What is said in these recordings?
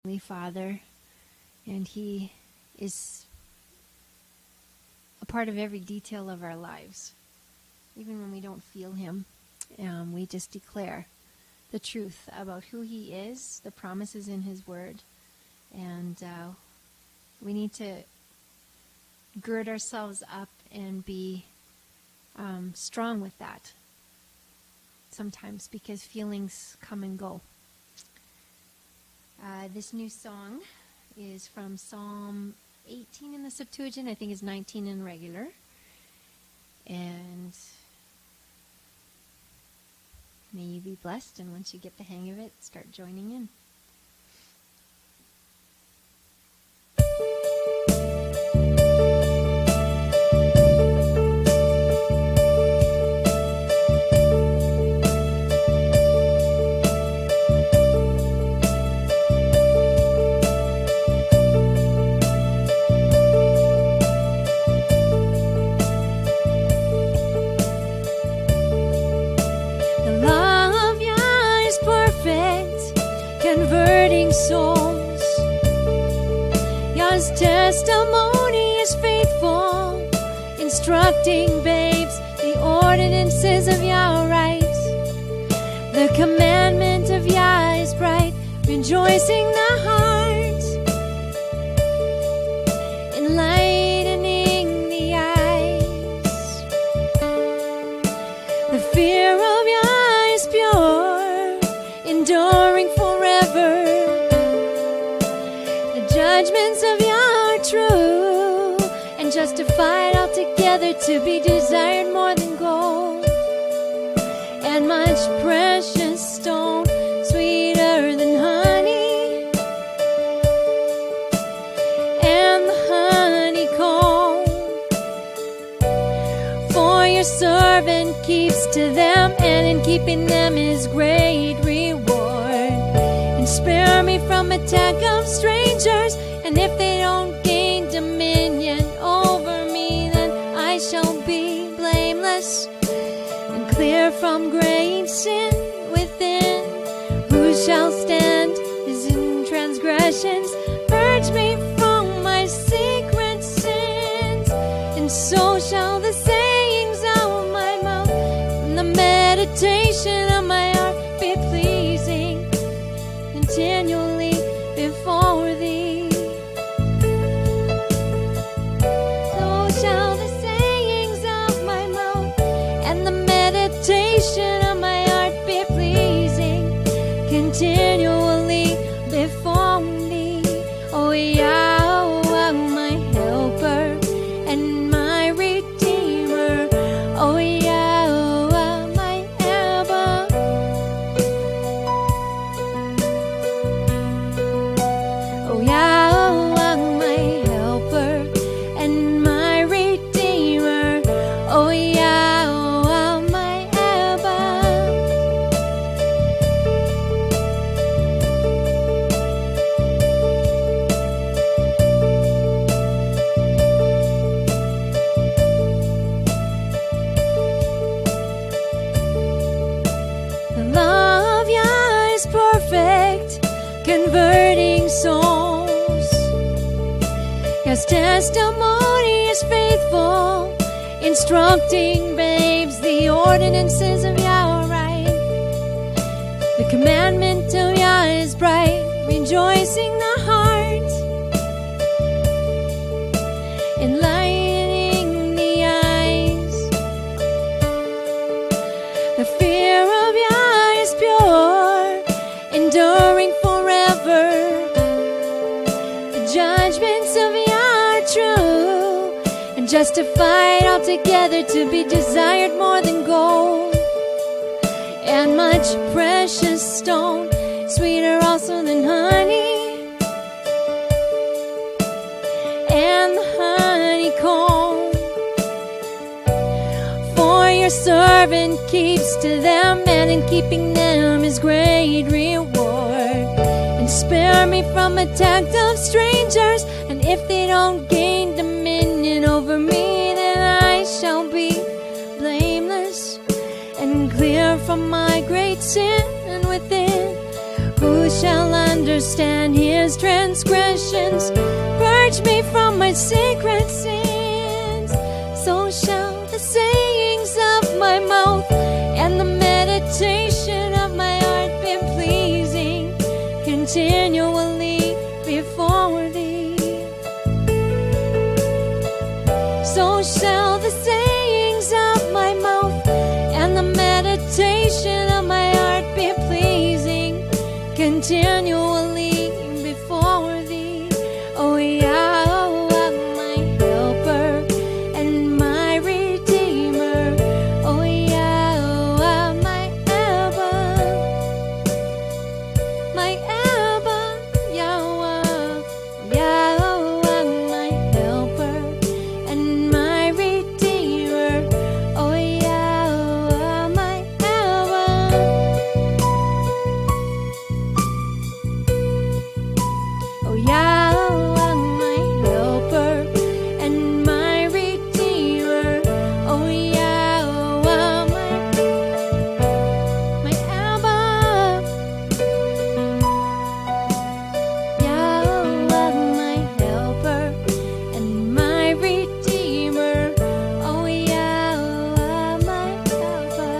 Heavenly Father, and He is a part of every detail of our lives. Even when we don't feel Him, we just declare the truth about who He is, the promises in His Word, and we need to gird ourselves up and be strong with that sometimes, because feelings come and go. This new song is from Psalm 18 in the Septuagint. I think it's 19 in regular. And may you be blessed, and once you get the hang of it, start joining in. Converting souls. God's testimony is faithful, instructing babes the ordinances of Yah right. The commandment of Yah is bright, rejoicing the heart, enlightening the eyes. The fear of Yah is pure, enduring forever. The judgments of Yah are true, and justified altogether, to be desired more than gold, and much precious stone, sweeter than honey, and the honeycomb. For your servant keeps to them, and in keeping them is great reward. And spare me from attack of strangers, and if they don't gain dominion over me, then I shall be blameless and clear from great sin within. Who shall stand is in transgressions? Purge me from my secret sins, and so shall the sayings of my mouth and the meditation of my heart be pleasing continually before thee. So shall the sayings of my mouth and the meditation of my heart be pleasing continually before thee. O Yahweh, my helper and my redeemer. O Yahweh, my Abba. O Yahweh, my helper and my redeemer. O Yahweh, my Abba. The law of Yah is perfect, converting souls. His testimony is faithful, instructing babes the ordinances of Yah right. The commandment of Yah is bright, rejoicing the heart, enlightening the eyes. The fear of Yah is pure, enduring forever. The judgments of Yah are true, and justified altogether, to be desired more than gold, and much precious stone, sweeter also than honey, and the honeycomb. For your servant keeps to them, and in keeping them is great reward. And spare me from attack of strangers, and if they don't gain dominion over me, then I shall be blameless and clear from my great sin within. Who shall understand his transgressions? Purge me from my secret sins. So shall the sayings of my mouth and the meditation of my heart be pleasing continually before thee. So shall the sayings of my mouth and the meditation of my heart be pleasing continually before thee. O Yahweh, my helper and my redeemer. O Yahweh, my Abba, Yahweh, Yahweh, my helper and my redeemer. O Yahweh, my Abba. Oh Yahweh, my helper and my redeemer. Oh Yahweh, my Abba. Yahweh, my helper and my redeemer. Oh Yahweh, my Abba.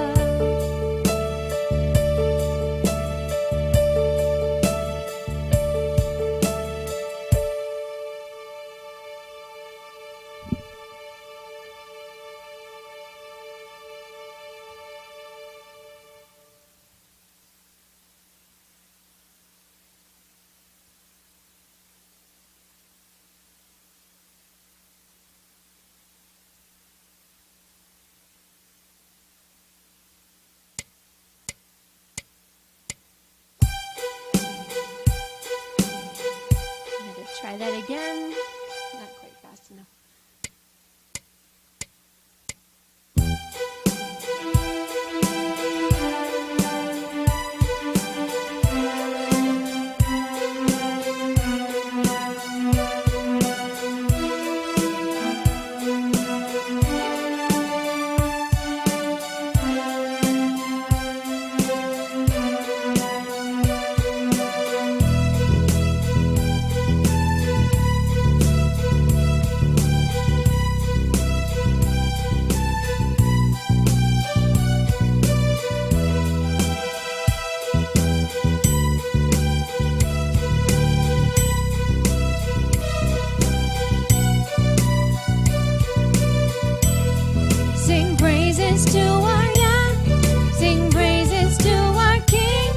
I'm gonna try that again. Not quite fast enough. Sing praises to our Yah. Sing praises to our King.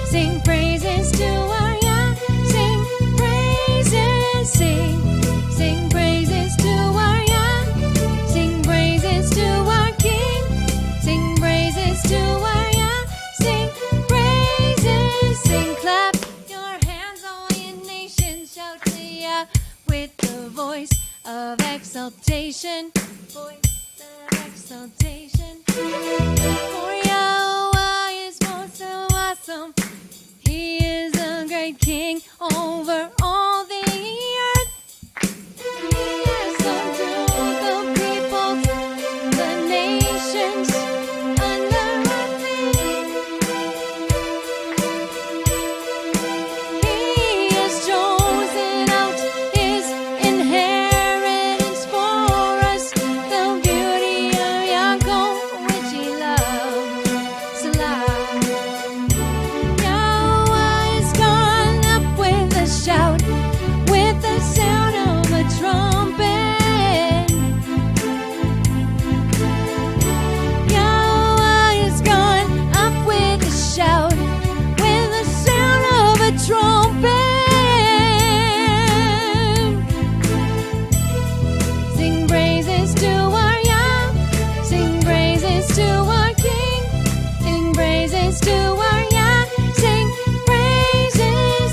Sing praises to our Yah. Sing praises, sing praises to our Yah. Sing praises to our King. Sing praises to our Yah. Sing praises, sing. Clap your hands, all ye nations. Shout to Yah with the voice of exaltation. Voice of exaltation. For Yahweh is most so awesome. He is a great King over all the earth. He has subdued the peoples, the nations under our feet. He has chosen out his inheritance for us, the beauty of Yaakov, which he loves. Salah. Yahweh has gone up with a shout, with the sound of a trumpet. Yahweh has gone up with a shout, with the sound of a trumpet. Sing praises to our Yah. Sing praises to our King. Sing praises to our Yah. Sing praises,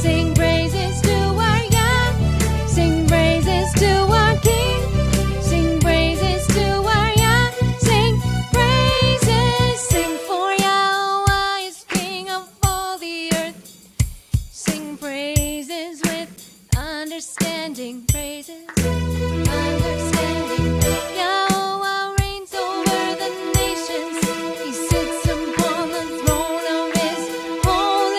sing praises to our Yah. Sing praises to our King. Sing praises to our Yah. Sing praises, sing. For Yahweh is King of all the earth. Sing praises with understanding. Praises, understanding. Yahweh reigns over the nations. He sits upon the throne of his holy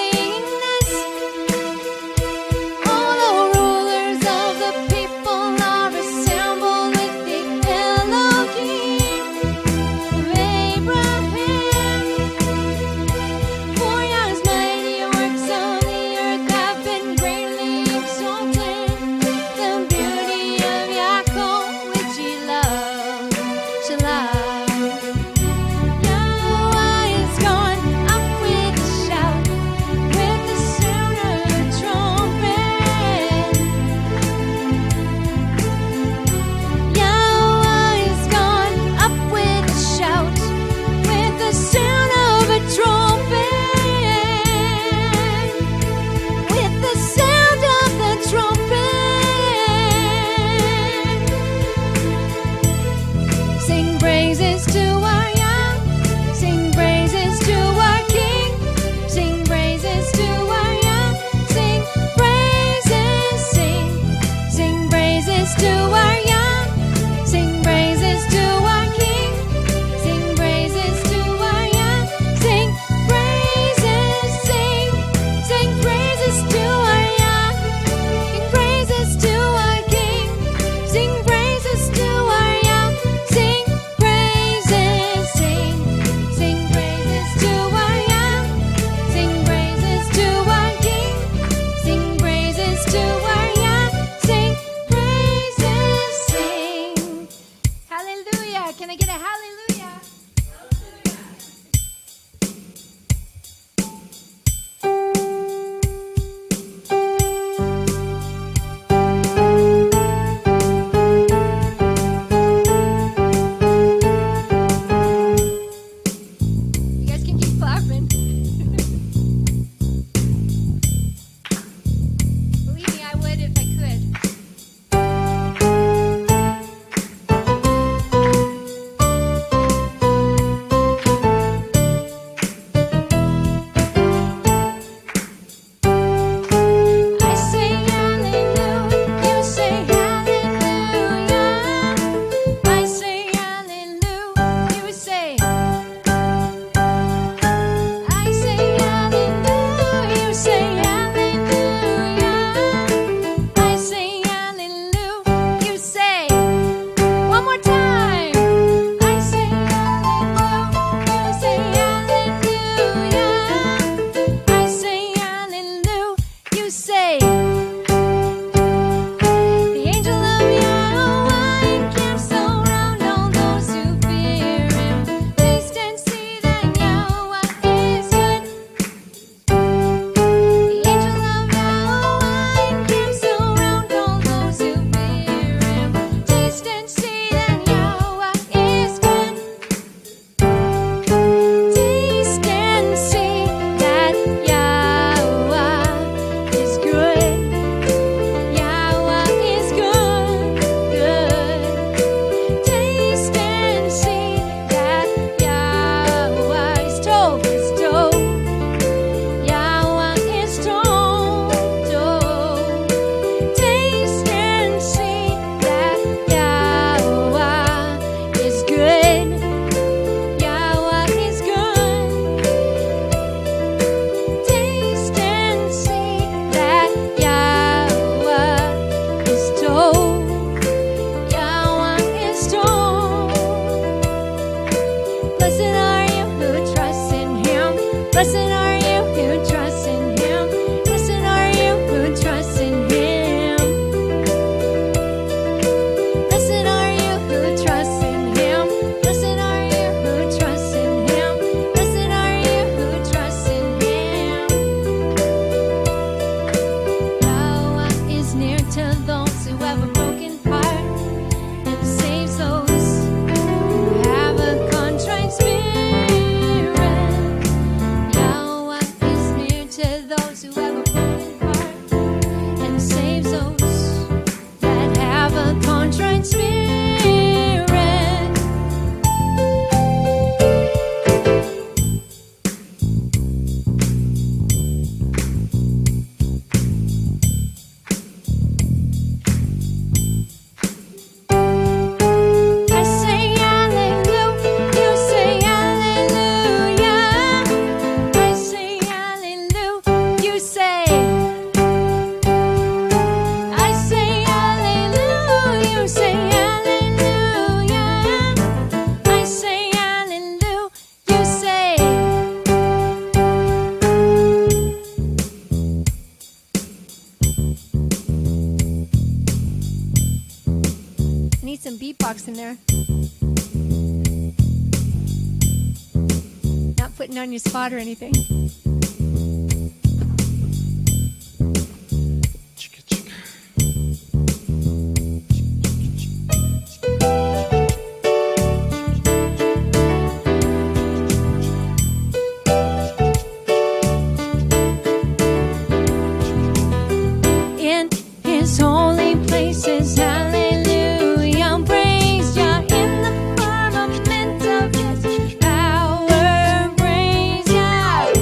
say, the angel of Yahweh encamps around all those who fear him. Taste and see that Yahweh is good. The angel of Yahweh encamps around all those who fear him. Taste and see that Yahweh is good. Taste and see that Yahweh is good. Yahweh is good, good. Taste and see that Yahweh is Tov, is Tov. Yahweh is Tov, Tov. Taste and see that Yahweh is good. Yahweh is good. Taste and see that Yahweh is Tov. Yahweh is Tov. Blessed are you who trust in him. Blessed are you who trust in him. Blessed are you who trust in him. Blessed are you who trust in him. Blessed are you who trust in him. Blessed are you who trust in him. Yahweh is near to those who have a broken heart and saves those who have a contrite spirit. Yahweh is near to those who have a broken heart and saves those that have a contrite spirit. I say hallelujah, you say hallelujah. I say hallelujah, you say. I say hallelujah, you say hallelujah. I say hallelujah, you say. I need some beatbox in there. Not putting on your spot or anything. Chicka, chicka. In his holy places, hallelujah, praise Yah in the firmament of his power, praise Yah.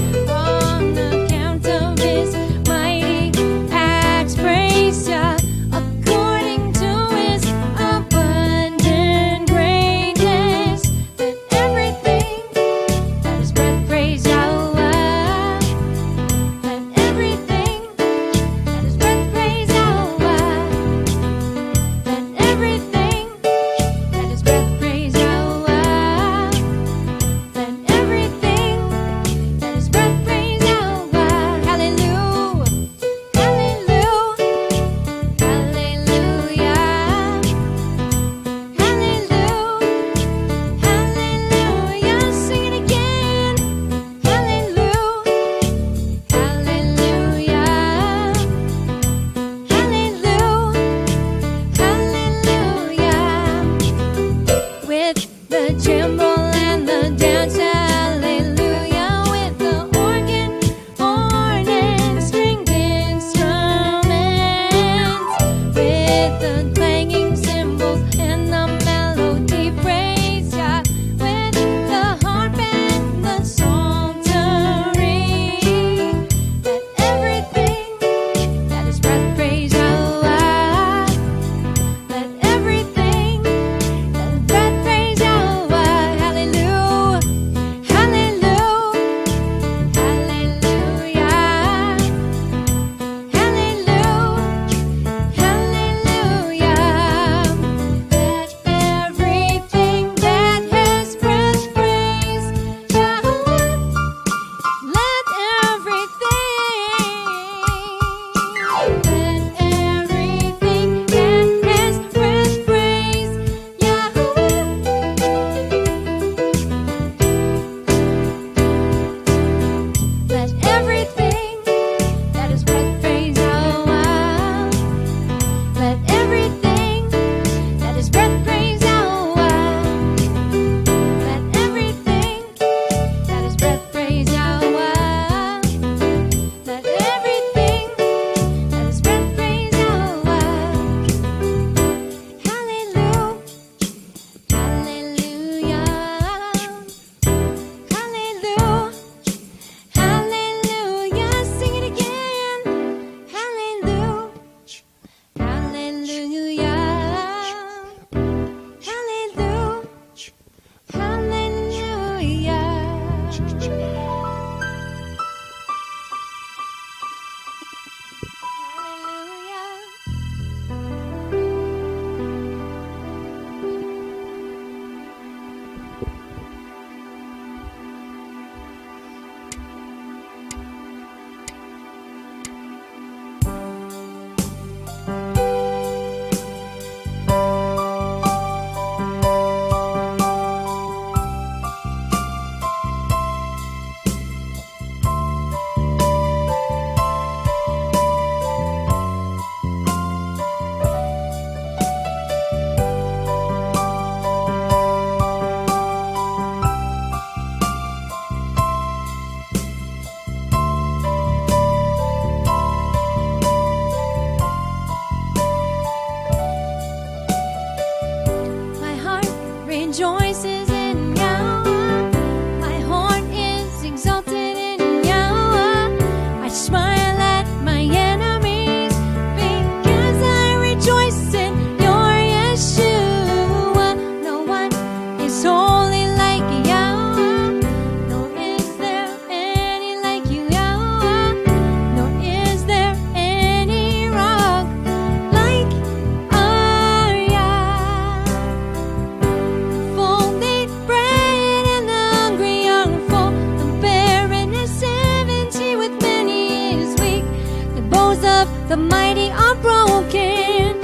arrows of the mighty are broken,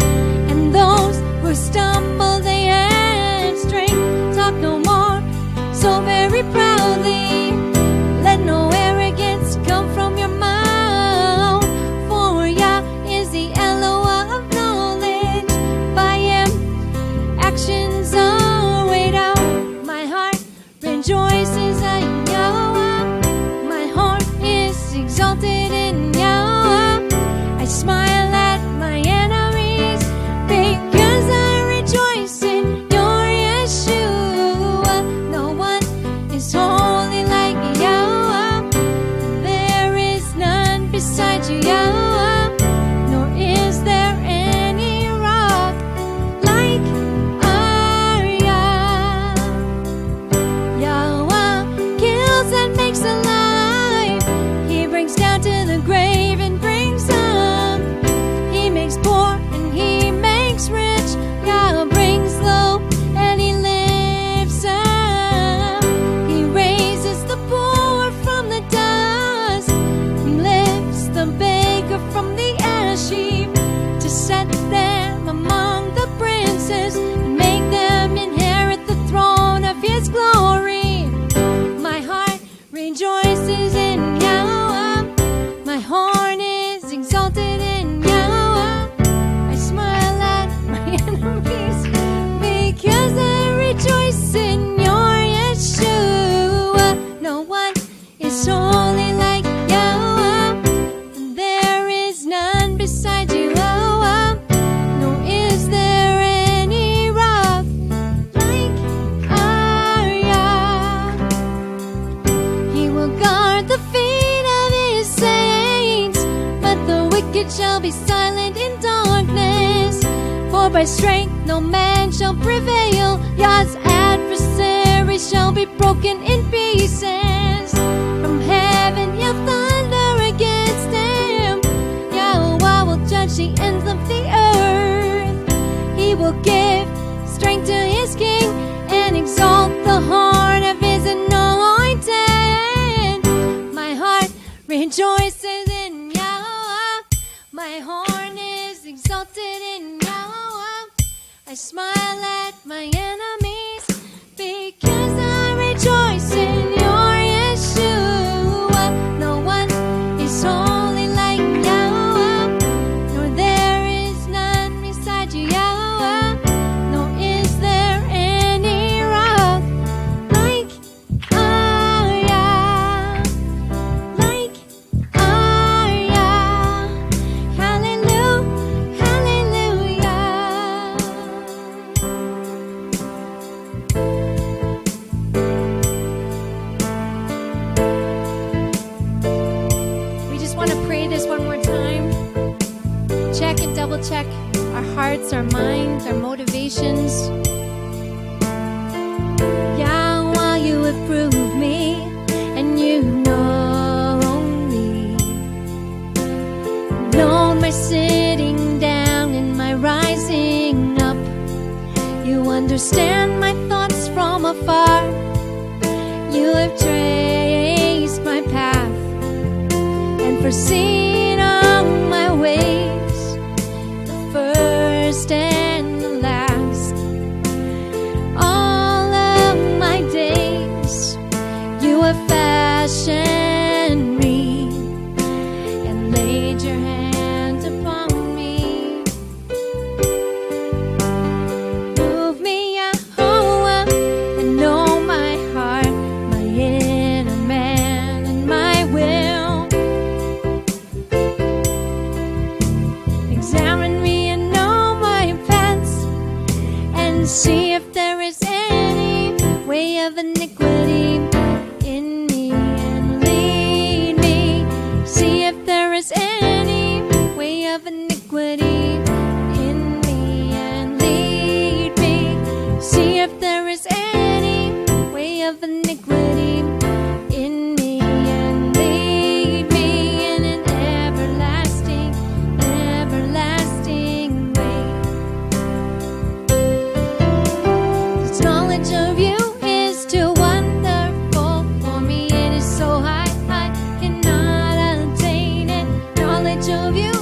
and those who stumble they have strength. Talk no more so very proudly, let no arrogance come from your mouth. For Yah is the Eloah of knowledge, by him actions are weighed out. My heart rejoices in Yahweh, my heart is exalted in Yahweh. I smile at my enemies because I rejoice in your Yeshua. No one is holy like Yahweh, there is none beside you, Yahweh, nor is there any rock like our Yah. Yahweh kills and makes alive, he brings down to the grave and brings up, he makes poor and he makes rich, Yah brings low and he lifts up, he raises the poor from the dust, he lifts the beggar from the ash heap, to set them among the princes and make them inherit the throne of his glory. My heart rejoices in Yahweh, my horn is exalted in Yahweh. I smile at my enemies because I rejoice in your Yeshua. No one is holy like Yahweh, and there is none beside you, Yahweh, nor is there any rock like our Yah. He will guard the feet of his saints, but the wicked shall be silent in darkness. For by strength no man shall prevail, Yah's adversaries shall be broken in pieces. From heaven he'll thunder against him, Yahweh will judge the ends of the earth. He will give strength to his king and exalt the horn of his anointed. My heart rejoices in Yahweh, my horn is exalted in Yahweh. I smile at my enemies because I rejoice in your Yeshua. No one is holy like Yahweh, nor there is none beside you, Yahweh, nor is there any rock like our Yah, like our Yah. Hallelujah, hallelujah. We just want to pray this one more time. Check and double check our hearts, our minds, our motivations. Yahweh, you have proved me, and you know me. Known my sitting down and my rising up. You understand my thoughts from afar. You have traced my path and foreseen all my ways, the first and the last. All of my days you have fashioned me and laid your hand upon me. Move me, Yahweh, and know my heart, my inner man and my will. Examine me and know my paths, and see if there is any way of iniquity in me, and lead me. See if there is any way of iniquity in me, and lead me. See if there is any way of iniquity in me, and lead me in an everlasting, everlasting way. This knowledge of you is too wonderful for me. It is so high, I cannot attain it. Knowledge of you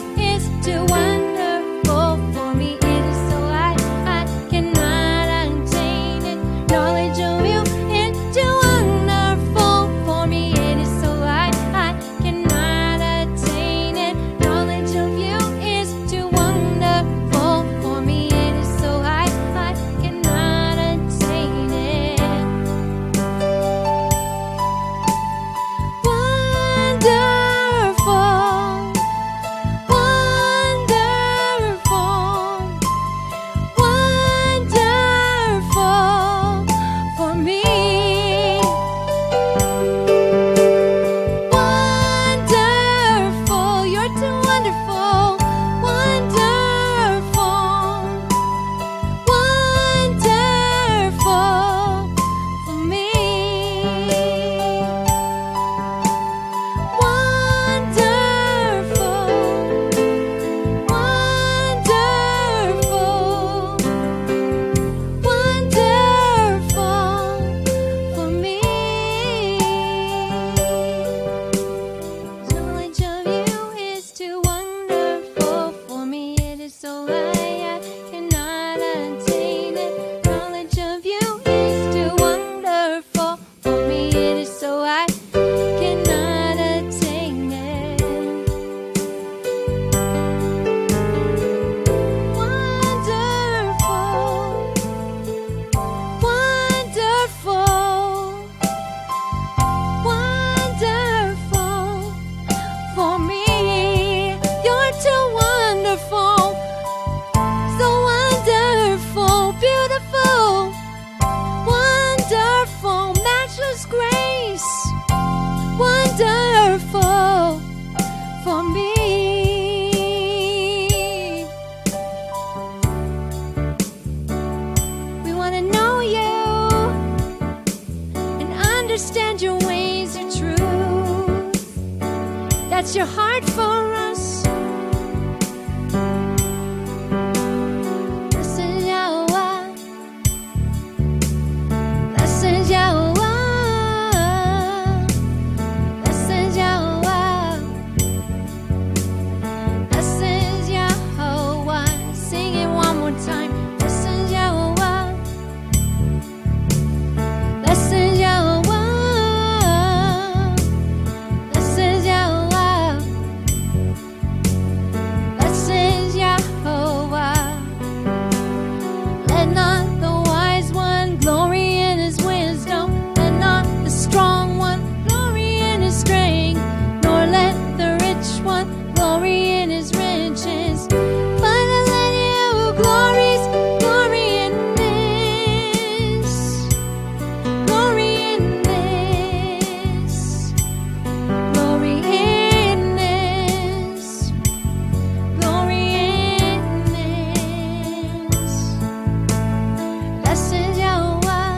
so high I cannot attain it. Knowledge of you is too wonderful for me. It is so high, cannot attain it. Wonderful, wonderful, wonderful for me. You're too wonderful, so wonderful, beautiful, wonderful, matchless grace, wonderful for me. We want to know you and understand your ways, your truth. That's your heart for us. Listen, Yahweh. Listen, Yahweh. Listen, Yahweh. Listen, Yahweh. Sing it one more time. Listen, Yahweh. Listen, Yahweh. Listen, Yahweh. Listen, Yahweh. Let not the wise one glory in his wisdom. Let not the strong one glory in his strength. Nor let the rich one glory in his riches. But let you glory in this. Glory in this. Glory in this. Glory in this. Blessed Yahweh.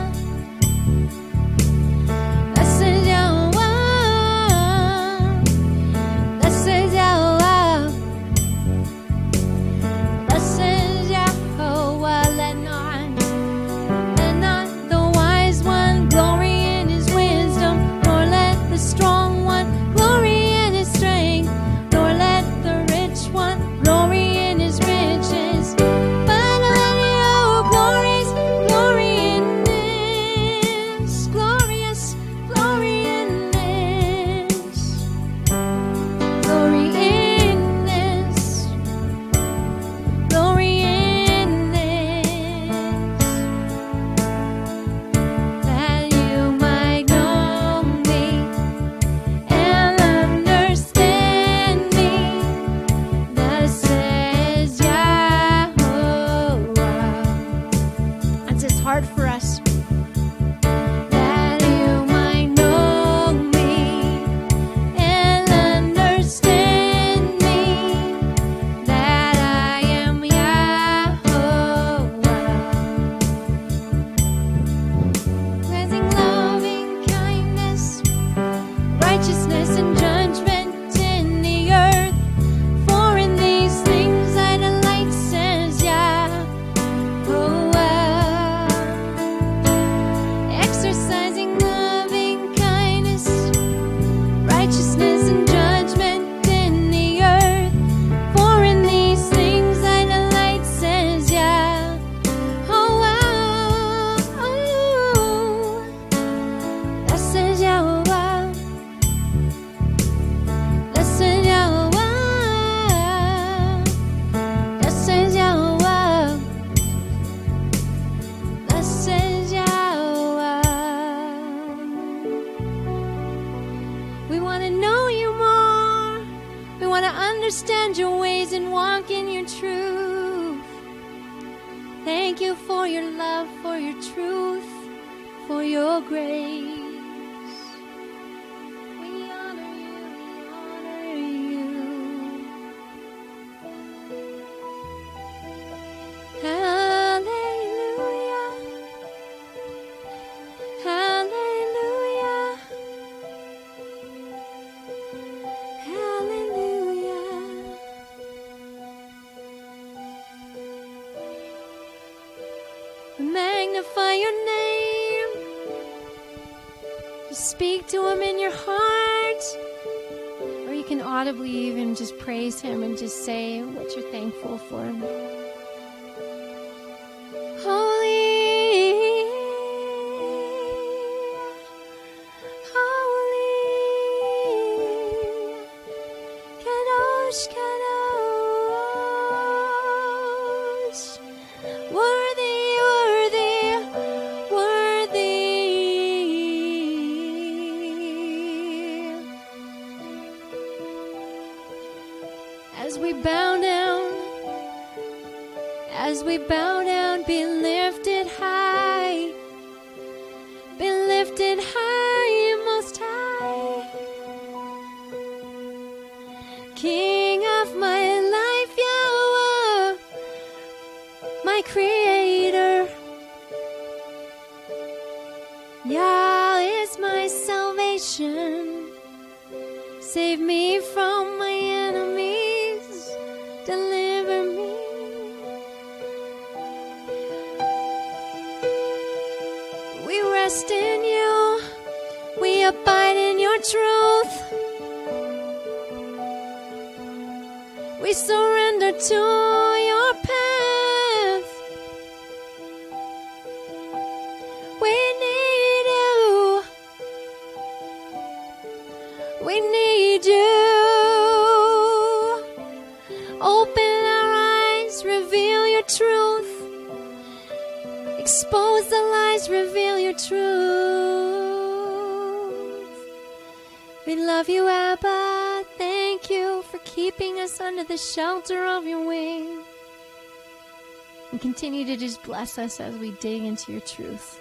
Blessed Yahweh. Blessed Yahweh. Blessed Yahweh. Let not the wise one glory in his wisdom, nor let the strong one glory in his strength, nor let the rich one glory in his riches. But let you glory in this, glorious, glory in this, glory in this, glory in this, that you might know me and understand me. Thus says Yahweh. That's his heart for us. That you might know me and understand me, that I am Yahweh. Cleansing, loving kindness, righteousness and judgment in the earth. For in these things I delight, says Yahweh. Exercising loving kindness, righteousness and judgment in the earth. For in these things I delight, says Yahweh. Blessed Yahweh. Blessed Yahweh. Blessed Yahweh. Blessed Yahweh. We want to know you more. We want to understand your ways and walk in your truth. Thank you for your love, for your truth, for your grace. We honor you, we honor you. Hallelujah. Hallelujah. Hallelujah. We magnify your name. You speak to him in your heart, or you can can audibly even just praise him and just say what you're thankful for. Holy, holy, Kadosh, Kadosh, worthy, worthy, worthy. As we bow down, be lifted high, most high. King of my life, Yahweh, my creator. Yah is my salvation. Save me from my enemies. Deliver me. We rest in you. We abide in your truth. We surrender to your path. We need you. We need you. Open our eyes, reveal your truth. Expose the lies, reveal your truth. We love you, Abba. Thank you for keeping us under the shelter of your wing. And continue to just bless us as we dig into your truth.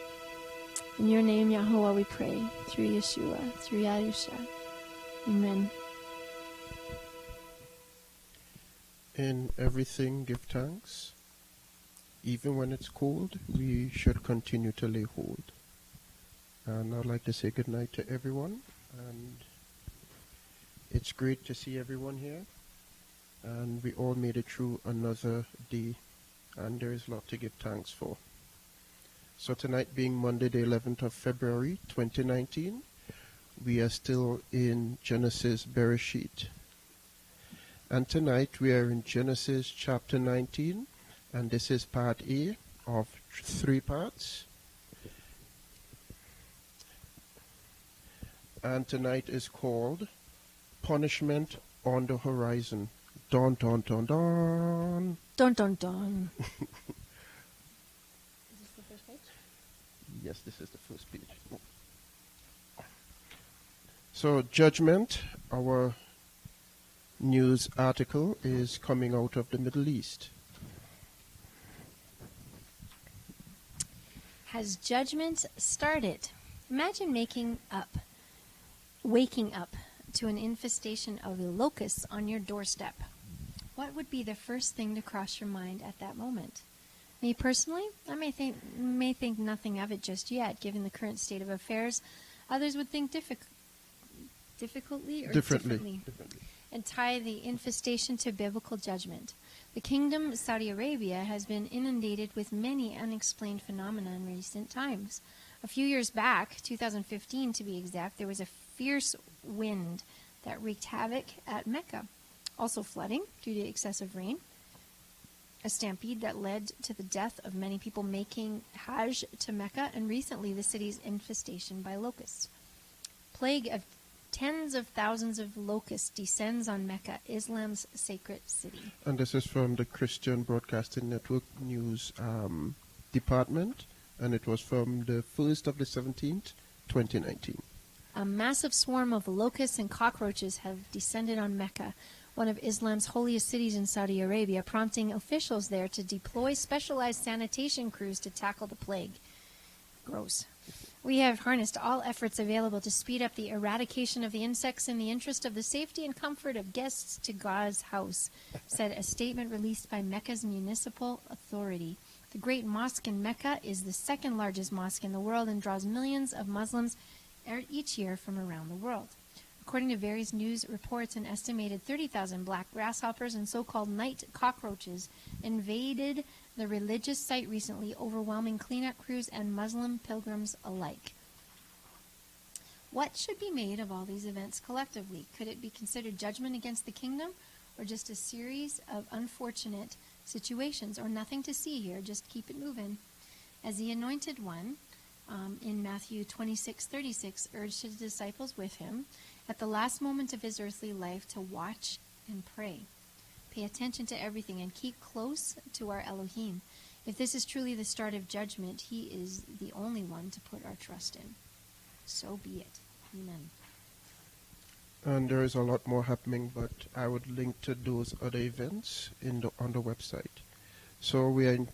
In your name, Yahuwah, we pray. Through Yeshua, through Yahusha. Amen. In everything, give thanks. Even when it's cold, we should continue to lay hold. And I'd like to say good night to everyone. And it's great to see everyone here. And we all made it through another day. And there is a lot to give thanks for. So tonight being Monday the 11th of February 2019, we are still in Genesis Bereshit. And tonight we are in Genesis chapter 19. And this is part A of 3 parts. And tonight is called Punishment on the Horizon. Dun, dun, dun, dun. Dun, dun, dun. Is this the first page? Yes, this is the first page. So, Judgment, our news article, is coming out of the Middle East. Has judgment started? Imagine waking up to an infestation of locusts on your doorstep. What would be the first thing to cross your mind at that moment? Me personally, I may think nothing of it just yet, given the current state of affairs. Others would think differently, and tie the infestation to biblical judgment. The kingdom, Saudi Arabia, has been inundated with many unexplained phenomena in recent times. A few years back, 2015 to be exact, there was a fierce wind that wreaked havoc at Mecca. Also flooding due to excessive rain. A stampede that led to the death of many people making Hajj to Mecca, and recently the city's infestation by locusts. Plague of tens of thousands of locusts descends on Mecca, Islam's sacred city. And this is from the Christian Broadcasting Network News Department, and it was from the 1st of the 17th, 2019. A massive swarm of locusts and cockroaches have descended on Mecca, one of Islam's holiest cities in Saudi Arabia, prompting officials there to deploy specialized sanitation crews to tackle the plague. Gross. We have harnessed all efforts available to speed up the eradication of the insects in the interest of the safety and comfort of guests to God's house, said a statement released by Mecca's municipal authority. The Great Mosque in Mecca is the second largest mosque in the world and draws millions of Muslims each year from around the world. According to various news reports, an estimated 30,000 black grasshoppers and so-called night cockroaches invaded the religious site recently, overwhelming cleanup crews and Muslim pilgrims alike. What should be made of all these events collectively? Could it be considered judgment against the kingdom, or just a series of unfortunate situations, or nothing to see here? Just keep it moving. As the anointed one, in Matthew 26:36, urged his disciples with him at the last moment of his earthly life to watch and pray. Pay attention to everything and keep close to our Elohim. If this is truly the start of judgment, he is the only one to put our trust in. So be it. Amen. And there is a lot more happening, but I would link to those other events on the website. So we are in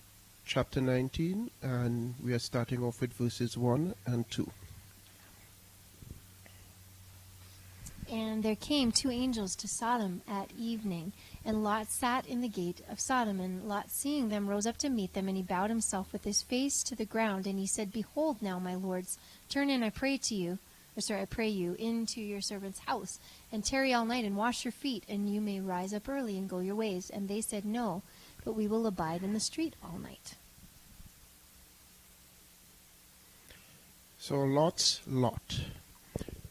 chapter 19, and we are starting off with verses 1 and 2. And there came 2 angels to Sodom at evening, and Lot sat in the gate of Sodom. And Lot, seeing them, rose up to meet them, and he bowed himself with his face to the ground. And he said, Behold now, my lords, turn in, I pray you, into your servant's house, and tarry all night, and wash your feet, and you may rise up early and go your ways. And they said, No, but we will abide in the street all night. So Lot's Lot.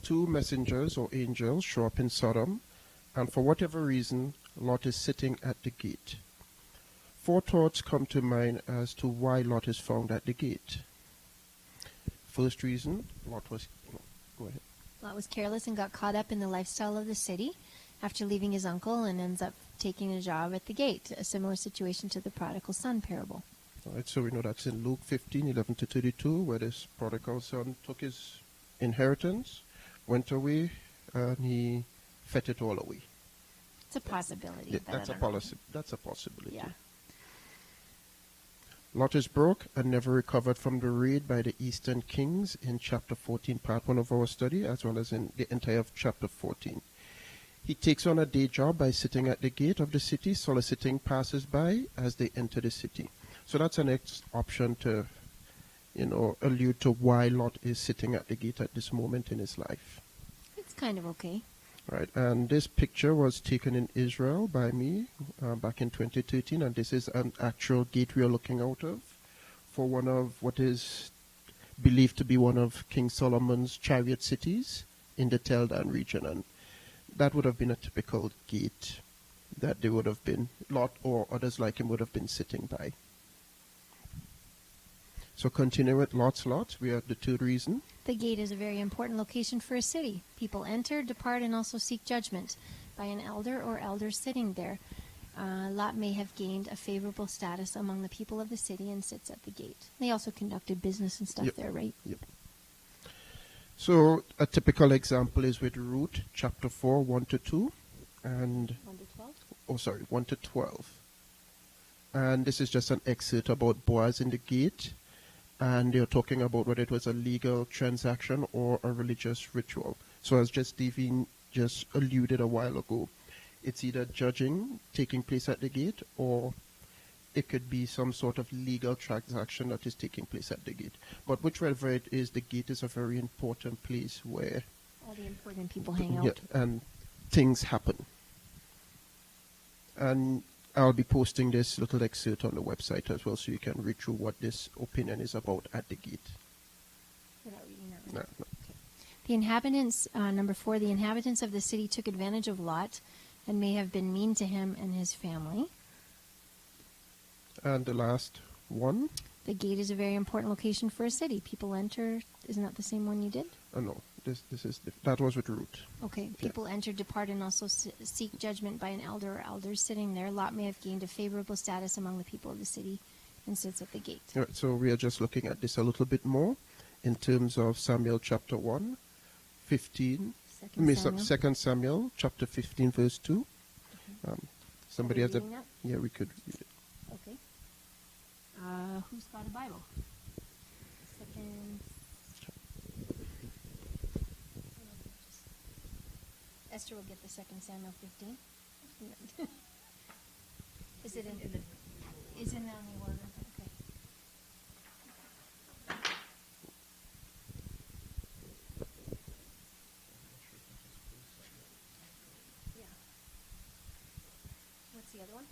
2 messengers or angels show up in Sodom, and for whatever reason, Lot is sitting at the gate. 4 thoughts come to mind as to why Lot is found at the gate. First reason, go ahead. Lot was careless and got caught up in the lifestyle of the city after leaving his uncle, and ends up taking a job at the gate, a similar situation to the prodigal son parable. All right, so we know that's in Luke 15:11-32, where this prodigal son took his inheritance, went away, and he fed it all away. It's a possibility. Yeah, but that's I a don't know. That's a possibility. Yeah. Lot is broke and never recovered from the raid by the Eastern kings in chapter 14, part 1 of our study, as well as in the entire of chapter 14. He takes on a day job by sitting at the gate of the city, soliciting passers-by as they enter the city. So that's an next option to, allude to why Lot is sitting at the gate at this moment in his life. It's kind of okay. Right, and this picture was taken in Israel by me back in 2013, and this is an actual gate we are looking out of for one of what is believed to be one of King Solomon's chariot cities in the Tel Dan region, and that would have been a typical gate that they would have been, Lot or others like him would have been sitting by. So continuing with Lot's Lot, we have the 3rd reason. The gate is a very important location for a city. People enter, depart, and also seek judgment by an elder or elders sitting there. Lot may have gained a favorable status among the people of the city and sits at the gate. They also conducted business and stuff there, right? Yep. So a typical example is with Ruth, chapter 4, 1-2, and 1-12? 1-12. And this is just an excerpt about Boaz in the gate, and they're talking about whether it was a legal transaction or a religious ritual. So as Davene just alluded a while ago, it's either judging taking place at the gate, or it could be some sort of legal transaction that is taking place at the gate. But whichever it is, the gate is a very important place where all the important people hang out. Yeah, and things happen. And I'll be posting this little excerpt on the website as well, so you can read through what this opinion is about at the gate. You're not reading that, right? No. Okay. The inhabitants, number 4, the inhabitants of the city took advantage of Lot and may have been mean to him and his family. And the last one? The gate is a very important location for a city. People enter. Isn't that the same one you did? No, that was with Ruth. Okay. People enter, depart, and also seek judgment by an elder or elders sitting there. Lot may have gained a favorable status among the people of the city and sits at the gate. All right, so we are just looking at this a little bit more in terms of Samuel chapter 1, 15. 2 Samuel chapter 15, verse 2. Somebody has a... That? Yeah, we could read it. Okay. Who's got a Bible? Second... Esther will get the 2 Samuel 15. Is it in the order? Okay. Yeah. What's the other one?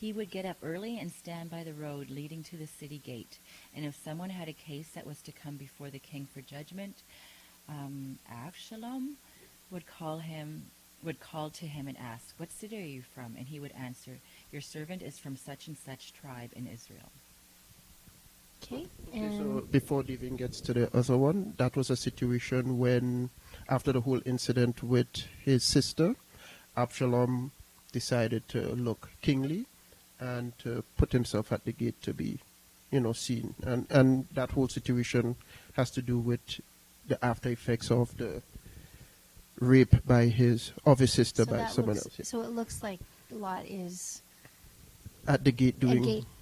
He would get up early and stand by the road leading to the city gate. And if someone had a case that was to come before the king for judgment, Avshalom would call to him and ask, "What city are you from?" And he would answer, "Your servant is from such and such tribe in Israel." Okay. So before Davene gets to the other one, that was a situation when, after the whole incident with his sister, Absalom decided to look kingly and to put himself at the gate to be, seen. And that whole situation has to do with the after effects of the rape of his sister by someone else. So it looks like Lot is At the gate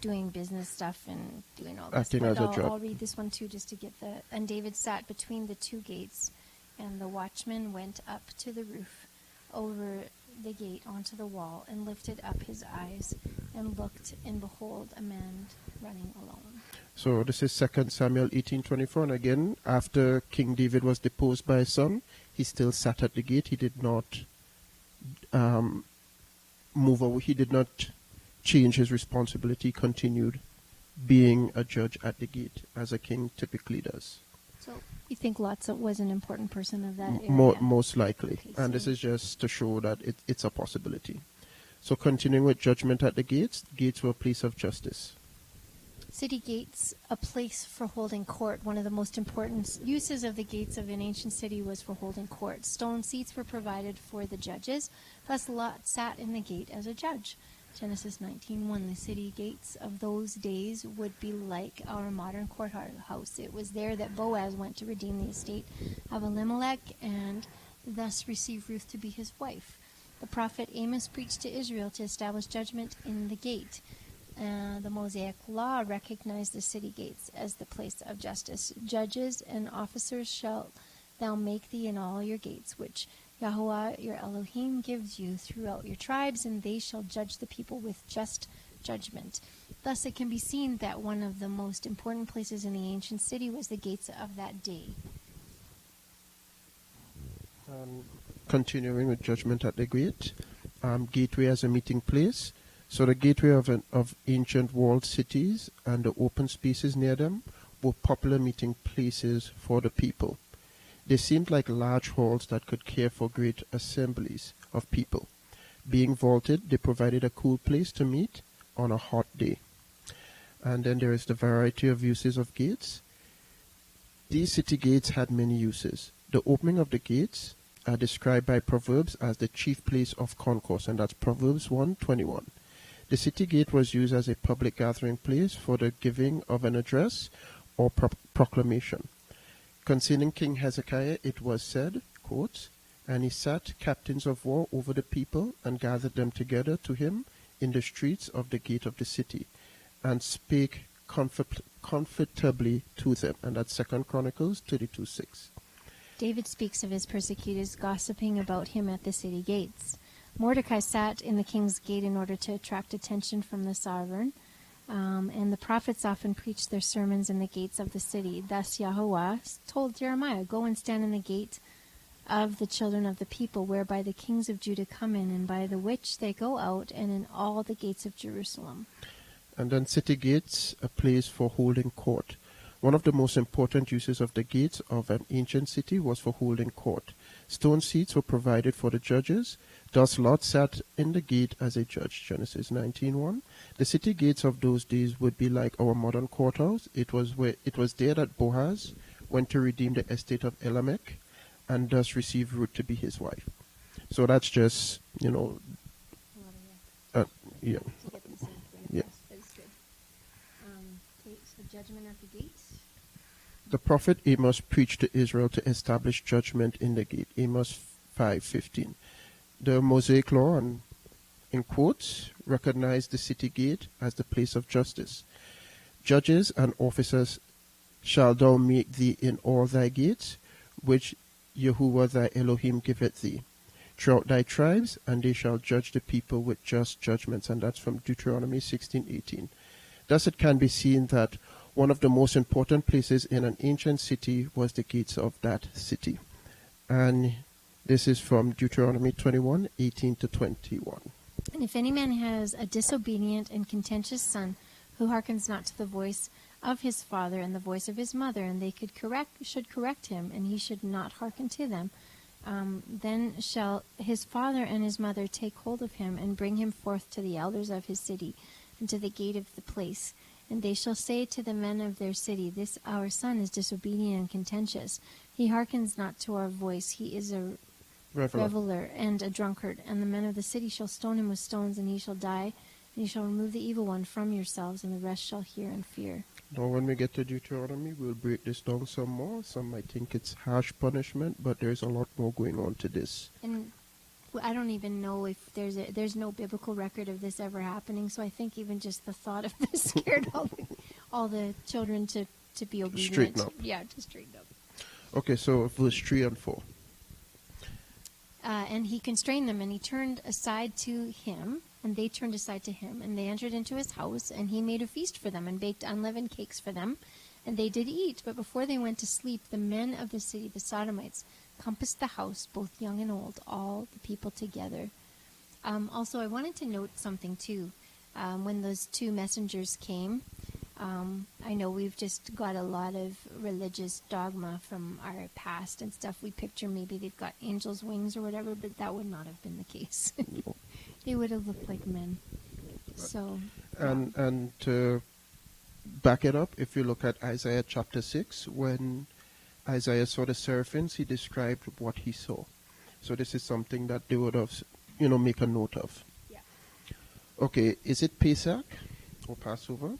doing business stuff and doing all this. Acting as a judge. I'll read this one too, just to get the. And David sat between the two gates, and the watchman went up to the roof over the gate onto the wall and lifted up his eyes and looked, and behold, a man running alone. So this is 2 Samuel 18:24, and again, after King David was deposed by his son, he still sat at the gate. He did not move away. He did not change his responsibility. Continued being a judge at the gate, as a king typically does. So you think Lot was an important person of that area? Most likely. Okay, and this is just to show that it's a possibility. So continuing with judgment at the gates were a place of justice. City gates, a place for holding court. One of the most important uses of the gates of an ancient city was for holding court. Stone seats were provided for the judges. Thus Lot sat in the gate as a judge. Genesis 19:1. The city gates of those days would be like our modern courthouse. It was there that Boaz went to redeem the estate of Elimelech and thus receive Ruth to be his wife. The prophet Amos preached to Israel to establish judgment in the gate. The Mosaic law recognized the city gates as the place of justice. Judges and officers shall thou make thee in all your gates, which Yahweh your Elohim gives you throughout your tribes, and they shall judge the people with just judgment. Thus it can be seen that one of the most important places in the ancient city was the gates of that day. Continuing with judgment at the gate, gateway as a meeting place. So the gateway of ancient walled cities and the open spaces near them were popular meeting places for the people. They seemed like large halls that could care for great assemblies of people. Being vaulted, they provided a cool place to meet on a hot day. And then there is the variety of uses of gates. These city gates had many uses. The opening of the gates are described by Proverbs as the chief place of concourse, and that's Proverbs 1:21. The city gate was used as a public gathering place for the giving of an address or proclamation. Concerning King Hezekiah, it was said, quote, "And he sat captains of war over the people and gathered them together to him in the streets of the gate of the city and spake comfortably to them." And that's 2 Chronicles 32:6. David speaks of his persecutors gossiping about him at the city gates. Mordecai sat in the king's gate in order to attract attention from the sovereign. And the prophets often preached their sermons in the gates of the city. Thus Yahweh told Jeremiah, "Go and stand in the gate of the children of the people, whereby the kings of Judah come in, and by the which they go out, and in all the gates of Jerusalem." And then city gates, a place for holding court. One of the most important uses of the gates of an ancient city was for holding court. Stone seats were provided for the judges. Thus Lot sat in the gate as a judge. Genesis 19:1. The city gates of those days would be like our modern courthouse. It was there that Boaz went to redeem the estate of Elimelech and thus received Ruth to be his wife. So that's just, yeah. To get the same thing Yeah. across, but it's good. Okay, so judgment at the gates. The prophet Amos preached to Israel to establish judgment in the gate. Amos 5:15. The Mosaic law, and in quotes, recognized the city gate as the place of justice. Judges and officers shall thou make thee in all thy gates, which Yahuwah thy Elohim giveth thee, throughout thy tribes, and they shall judge the people with just judgments. And that's from Deuteronomy 16:18. Thus it can be seen that one of the most important places in an ancient city was the gates of that city. And this is from Deuteronomy 21:18-21. And if any man has a disobedient and contentious son who hearkens not to the voice of his father and the voice of his mother, and they should correct him, and he should not hearken to them, then shall his father and his mother take hold of him and bring him forth to the elders of his city and to the gate of the place. And they shall say to the men of their city, This our son is disobedient and contentious. He hearkens not to our voice. He is a reveler and a drunkard. And the men of the city shall stone him with stones, and he shall die. And you shall remove the evil one from yourselves, and the rest shall hear and fear. Now, when we get to Deuteronomy, we'll break this down some more. Some might think it's harsh punishment, but there's a lot more going on to this. And I don't even know if there's no biblical record of this ever happening. So I think even just the thought of this scared all the children to be obedient. Straighten up. Yeah, to straighten up. Okay, so verse 3 and 4. And he constrained them, and he turned aside to him, and they turned aside to him, and they entered into his house, and he made a feast for them, and baked unleavened cakes for them, and they did eat. But before they went to sleep, the men of the city, the Sodomites, compassed the house, both young and old, all the people together. Also, I wanted to note something, too. When those two messengers came, I know we've just got a lot of religious dogma from our past and stuff. We picture maybe they've got angels' wings or whatever, but that would not have been the case. They would have looked like men. So, And to back it up, if you look at Isaiah chapter 6, when Isaiah saw the seraphims, he described what he saw. So this is something that they would have, make a note of. yeah. Okay, is it Pesach or Passover?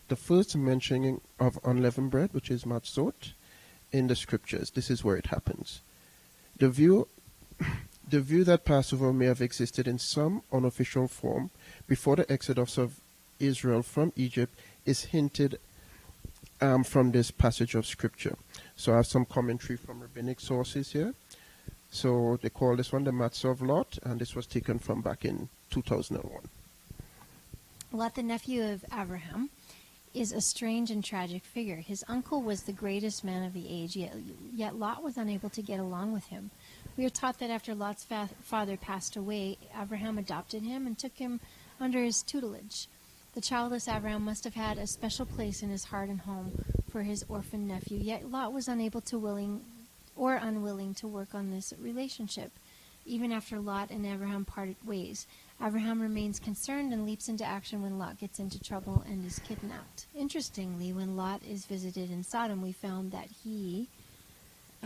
The first mentioning of unleavened bread, which is matzot, in the scriptures. This is where it happens. The view that Passover may have existed in some unofficial form before the exodus of Israel from Egypt is hinted from this passage of scripture. So I have some commentary from rabbinic sources here. So they call this one the Matzah of Lot, and this was taken from back in 2001. Lot, the nephew of Abraham, is a strange and tragic figure. His uncle was the greatest man of the age, yet Lot was unable to get along with him. We are taught that after Lot's father passed away, Abraham adopted him and took him under his tutelage. The childless Abraham must have had a special place in his heart and home for his orphan nephew, yet Lot was unable to unwilling to work on this relationship. Even after Lot and Abraham parted ways, Abraham remains concerned and leaps into action when Lot gets into trouble and is kidnapped. Interestingly, when Lot is visited in Sodom, we found that he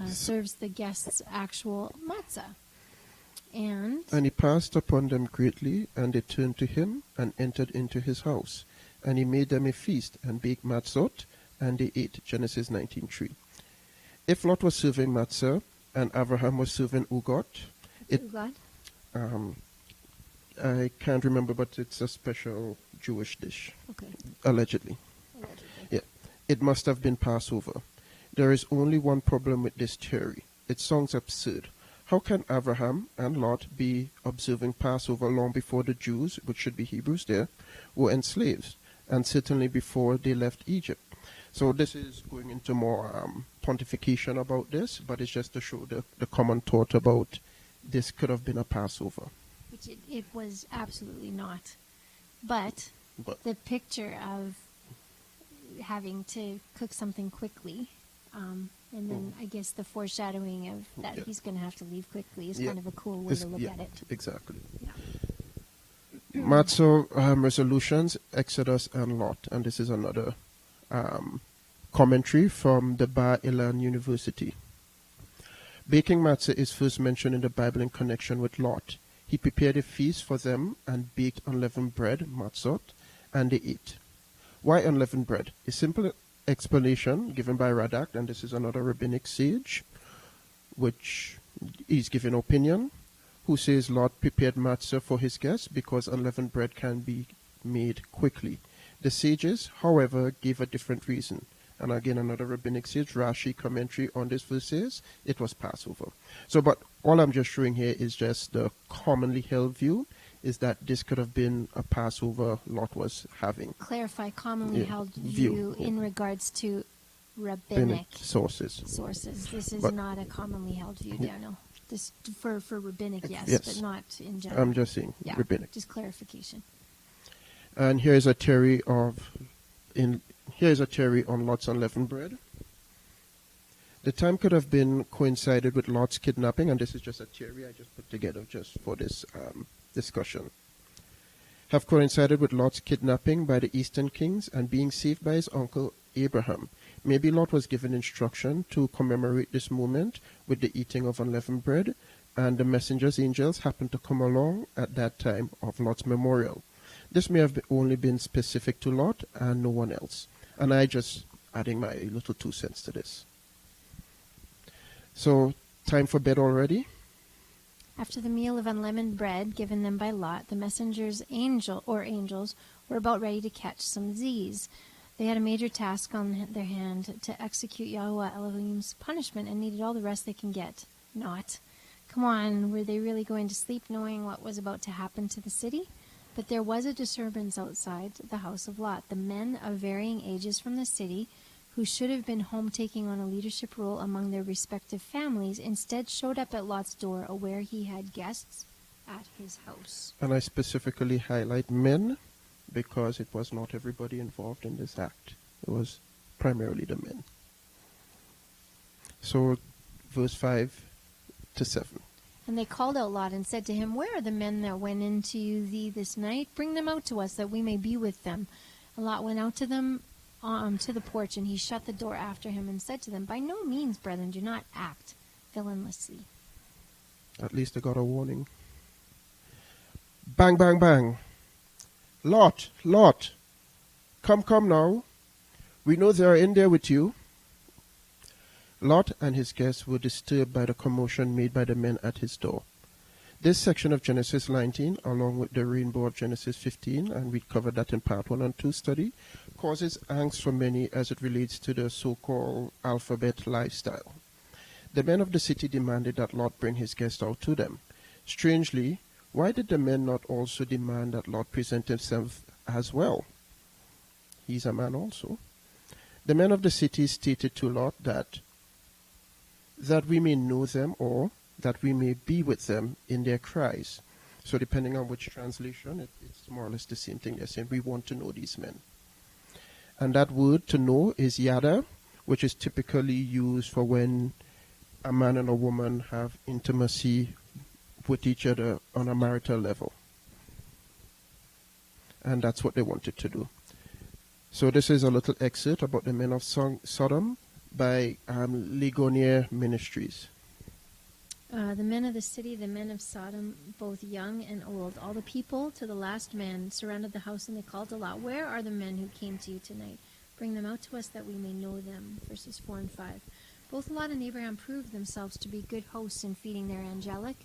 serves the guests actual matzah. And he passed upon them greatly, and they turned to him and entered into his house. And he made them a feast and baked matzot, and they ate. Genesis 19:3. If Lot was serving matzah and Abraham was serving ugot, I can't remember, but it's a special Jewish dish. Okay. Allegedly. Yeah. It must have been Passover. There is only one problem with this theory. It sounds absurd. How can Abraham and Lot be observing Passover long before the Jews, which should be Hebrews there, were enslaved, and certainly before they left Egypt? So this is going into more pontification about this, but it's just to show the common thought about this could have been a Passover. Which it was absolutely not. But the picture of having to cook something quickly, and then I guess the foreshadowing of that he's going to have to leave quickly is kind of a cool way to look at it. Exactly. Yeah. Matzah resolutions, Exodus and Lot. And this is another commentary from the Bar Ilan University. Baking matzah is first mentioned in the Bible in connection with Lot. He prepared a feast for them and baked unleavened bread, matzot, and they ate. Why unleavened bread? A simple explanation given by Radak, and this is another rabbinic sage, which is giving opinion, who says Lot prepared matzah for his guests because unleavened bread can be made quickly. The sages, however, gave a different reason. And again, another rabbinic sage, Rashi commentary on this verse says it was Passover. So, but all I'm just showing here is just the commonly held view, is that this could have been a Passover Lot was having. Clarify commonly held view in regards to rabbinic sources. This is not a commonly held view, Daniel. This for rabbinic, yes, Yes. but not in general. I'm just saying Yeah, rabbinic. just clarification. And here's a theory on Lot's unleavened bread. The time could have been coincided with Lot's kidnapping, and this is just a theory I just put together just for this discussion. Have coincided with Lot's kidnapping by the Eastern kings and being saved by his uncle Abraham. Maybe Lot was given instruction to commemorate this moment with the eating of unleavened bread, and the messenger's angels happened to come along at that time of Lot's memorial. This may have only been specific to Lot and no one else. And I just adding my little 2 cents to this. So, time for bed already? After the meal of unleavened bread given them by Lot, the messengers angels were about ready to catch some Z's. They had a major task on their hand to execute Yahweh Elohim's punishment and needed all the rest they can get. Not. Come on, were they really going to sleep knowing what was about to happen to the city? But there was a disturbance outside the house of Lot. The men of varying ages from the city, who should have been home taking on a leadership role among their respective families, instead showed up at Lot's door, aware he had guests at his house. And I specifically highlight men because it was not everybody involved in this act. It was primarily the men. So, verse 5 to 7. And they called out Lot and said to him, "Where are the men that went into thee this night? Bring them out to us, that we may be with them." And Lot went out to them to the porch, and he shut the door after him and said to them, "By no means, brethren, do not act villainously." At least I got a warning. Bang, bang, bang. Lot, come now. We know they are in there with you. Lot and his guests were disturbed by the commotion made by the men at his door. This section of Genesis 19, along with the rainbow of Genesis 15, and we covered that in part 1 and 2 study, causes angst for many as it relates to the so-called alphabet lifestyle. The men of the city demanded that Lot bring his guests out to them. Strangely, why did the men not also demand that Lot present himself as well? He's a man also. The men of the city stated to Lot that we may know them, or that we may be with them in their cries. So depending on which translation, it's more or less the same thing. They're saying, we want to know these men. And that word to know is yada, which is typically used for when a man and a woman have intimacy with each other on a marital level. And that's what they wanted to do. So this is a little excerpt about the men of Sodom by Ligonier Ministries. The men of the city, the men of Sodom, both young and old, all the people to the last man, surrounded the house, and they called to Lot, "Where are the men who came to you tonight? Bring them out to us that we may know them." Verses 4 and 5. Both Lot and Abraham proved themselves to be good hosts in feeding their angelic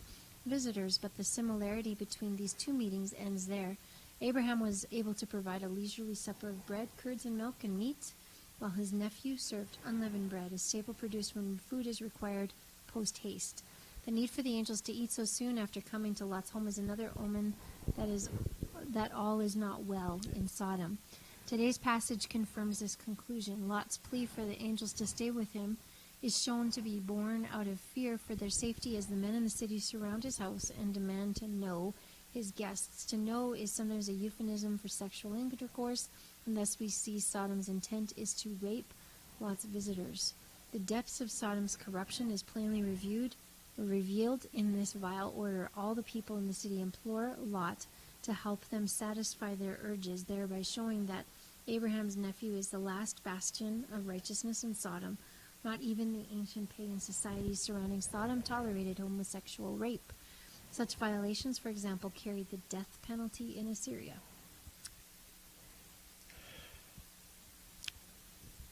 visitors, but the similarity between these two meetings ends there. Abraham was able to provide a leisurely supper of bread, curds and milk, and meat, while his nephew served unleavened bread, a staple produced when food is required post-haste. The need for the angels to eat so soon after coming to Lot's home is another omen that all is not well in Sodom. Today's passage confirms this conclusion. Lot's plea for the angels to stay with him is shown to be born out of fear for their safety as the men in the city surround his house and demand to know his guests. To know is sometimes a euphemism for sexual intercourse, and thus we see Sodom's intent is to rape Lot's visitors. The depths of Sodom's corruption is plainly revealed in this vile order. All the people in the city implore Lot to help them satisfy their urges, thereby showing that Abraham's nephew is the last bastion of righteousness in Sodom. Not even the ancient pagan societies surrounding Sodom tolerated homosexual rape. Such violations, for example, carried the death penalty in Assyria.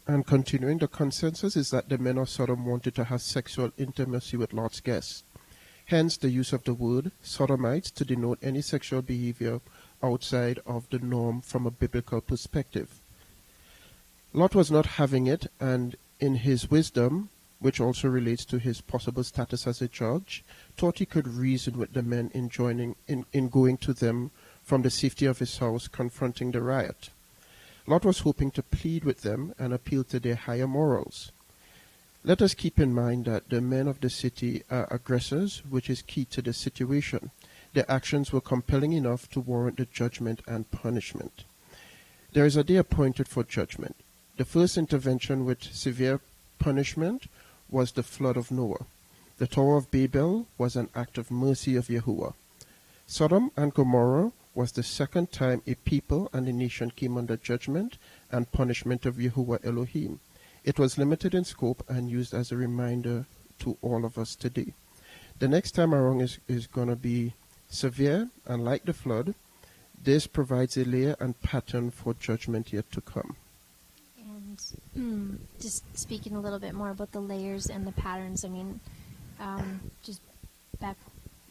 And continuing, the consensus is that the men of Sodom wanted to have sexual intimacy with Lot's guests. Hence the use of the word sodomites to denote any sexual behavior outside of the norm from a biblical perspective. Lot was not having it, and in his wisdom, which also relates to his possible status as a judge, thought he could reason with the men in going to them from the safety of his house, confronting the riot. Lot was hoping to plead with them and appeal to their higher morals. Let us keep in mind that the men of the city are aggressors, which is key to the situation. Their actions were compelling enough to warrant the judgment and punishment. There is a day appointed for judgment. The first intervention with severe punishment was the flood of Noah. The Tower of Babel was an act of mercy of Yahuwah. Sodom and Gomorrah was the second time a people and a nation came under judgment and punishment of Yahuwah Elohim. It was limited in scope and used as a reminder to all of us today. The next time around is going to be severe, and like the flood, this provides a layer and pattern for judgment yet to come. And just speaking a little bit more about the layers and the patterns, I mean, just back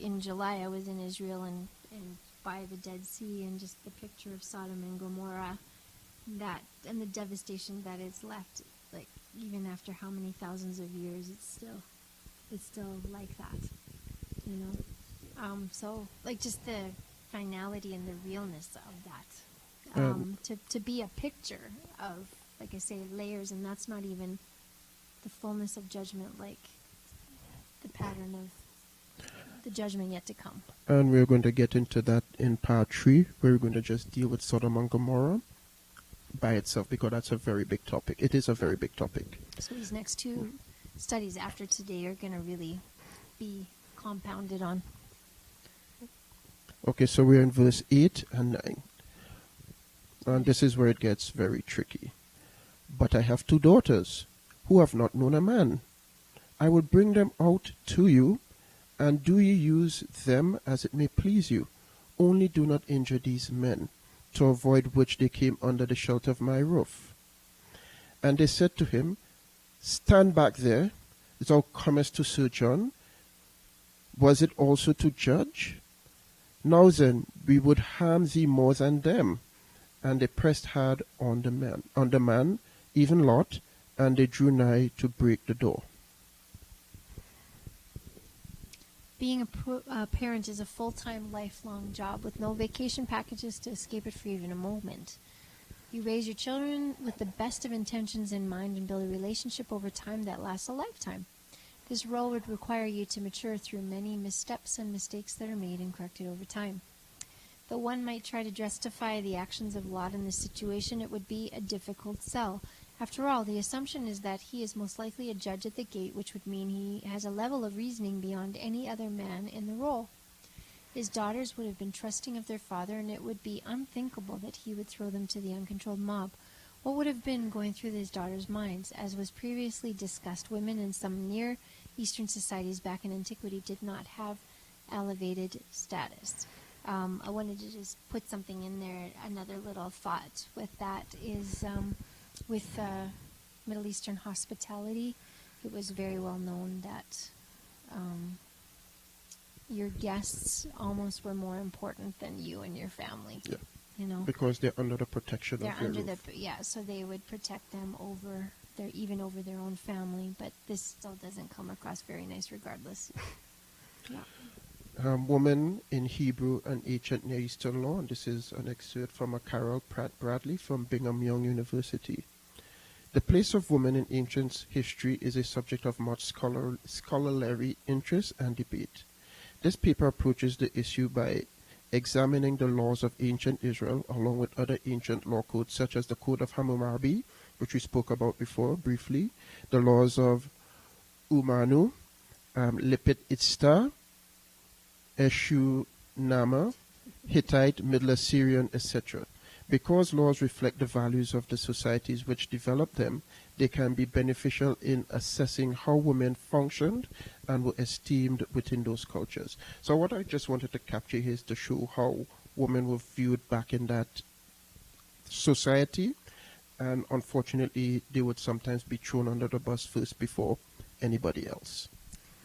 in July, I was in Israel and by the Dead Sea, and just the picture of Sodom and Gomorrah, that and the devastation that is left, like even after how many thousands of years, it's still like that, you know. So like just the finality and the realness of that, to be a picture of, like I say, layers, and that's not even the fullness of judgment, like the pattern of the judgment yet to come. And we're going to get into that in part 3, where we're going to just deal with Sodom and Gomorrah by itself, because that's a very big topic. It is a very big topic. So these next 2 studies after today are going to really be compounded on. Okay, so we're in verse 8 and 9. And this is where it gets very tricky. But I have 2 daughters who have not known a man. I will bring them out to you, and do ye use them as it may please you. Only do not injure these men, to avoid which they came under the shelter of my roof. And they said to him, Stand back there, thou comest to sojourn. Was it also to judge? Now then, we would harm thee more than them. And they pressed hard on the man, even Lot, and they drew nigh to break the door. Being a parent is a full-time, lifelong job with no vacation packages to escape it for even a moment. You raise your children with the best of intentions in mind and build a relationship over time that lasts a lifetime. This role would require you to mature through many missteps and mistakes that are made and corrected over time. Though one might try to justify the actions of Lot in this situation, it would be a difficult sell. After all, the assumption is that he is most likely a judge at the gate, which would mean he has a level of reasoning beyond any other man in the role. His daughters would have been trusting of their father, and it would be unthinkable that he would throw them to the uncontrolled mob. What would have been going through his daughters' minds? As was previously discussed, women in some Near Eastern societies back in antiquity did not have elevated status. I wanted to just put something in there. Another little thought with that is with Middle Eastern hospitality, it was very well known that your guests almost were more important than you and your family. Yeah. You know, Because they're under the protection they're of your under roof. so they would protect them over even over their own family. But this still doesn't come across very nice, regardless. Yeah. Woman in Hebrew and ancient Near Eastern law, and this is an excerpt from a Carol Pratt Bradley from Brigham Young University. The place of women in ancient history is a subject of much scholarly interest and debate. This paper approaches the issue by examining the laws of ancient Israel along with other ancient law codes such as the Code of Hammurabi, which we spoke about before briefly, the laws of Umanu, Lipit Itzta, Eshu Nama, Hittite, Middle Assyrian, etc. Because laws reflect the values of the societies which developed them, they can be beneficial in assessing how women functioned and were esteemed within those cultures. So what I just wanted to capture here is to show how women were viewed back in that society, and unfortunately they would sometimes be thrown under the bus first before anybody else.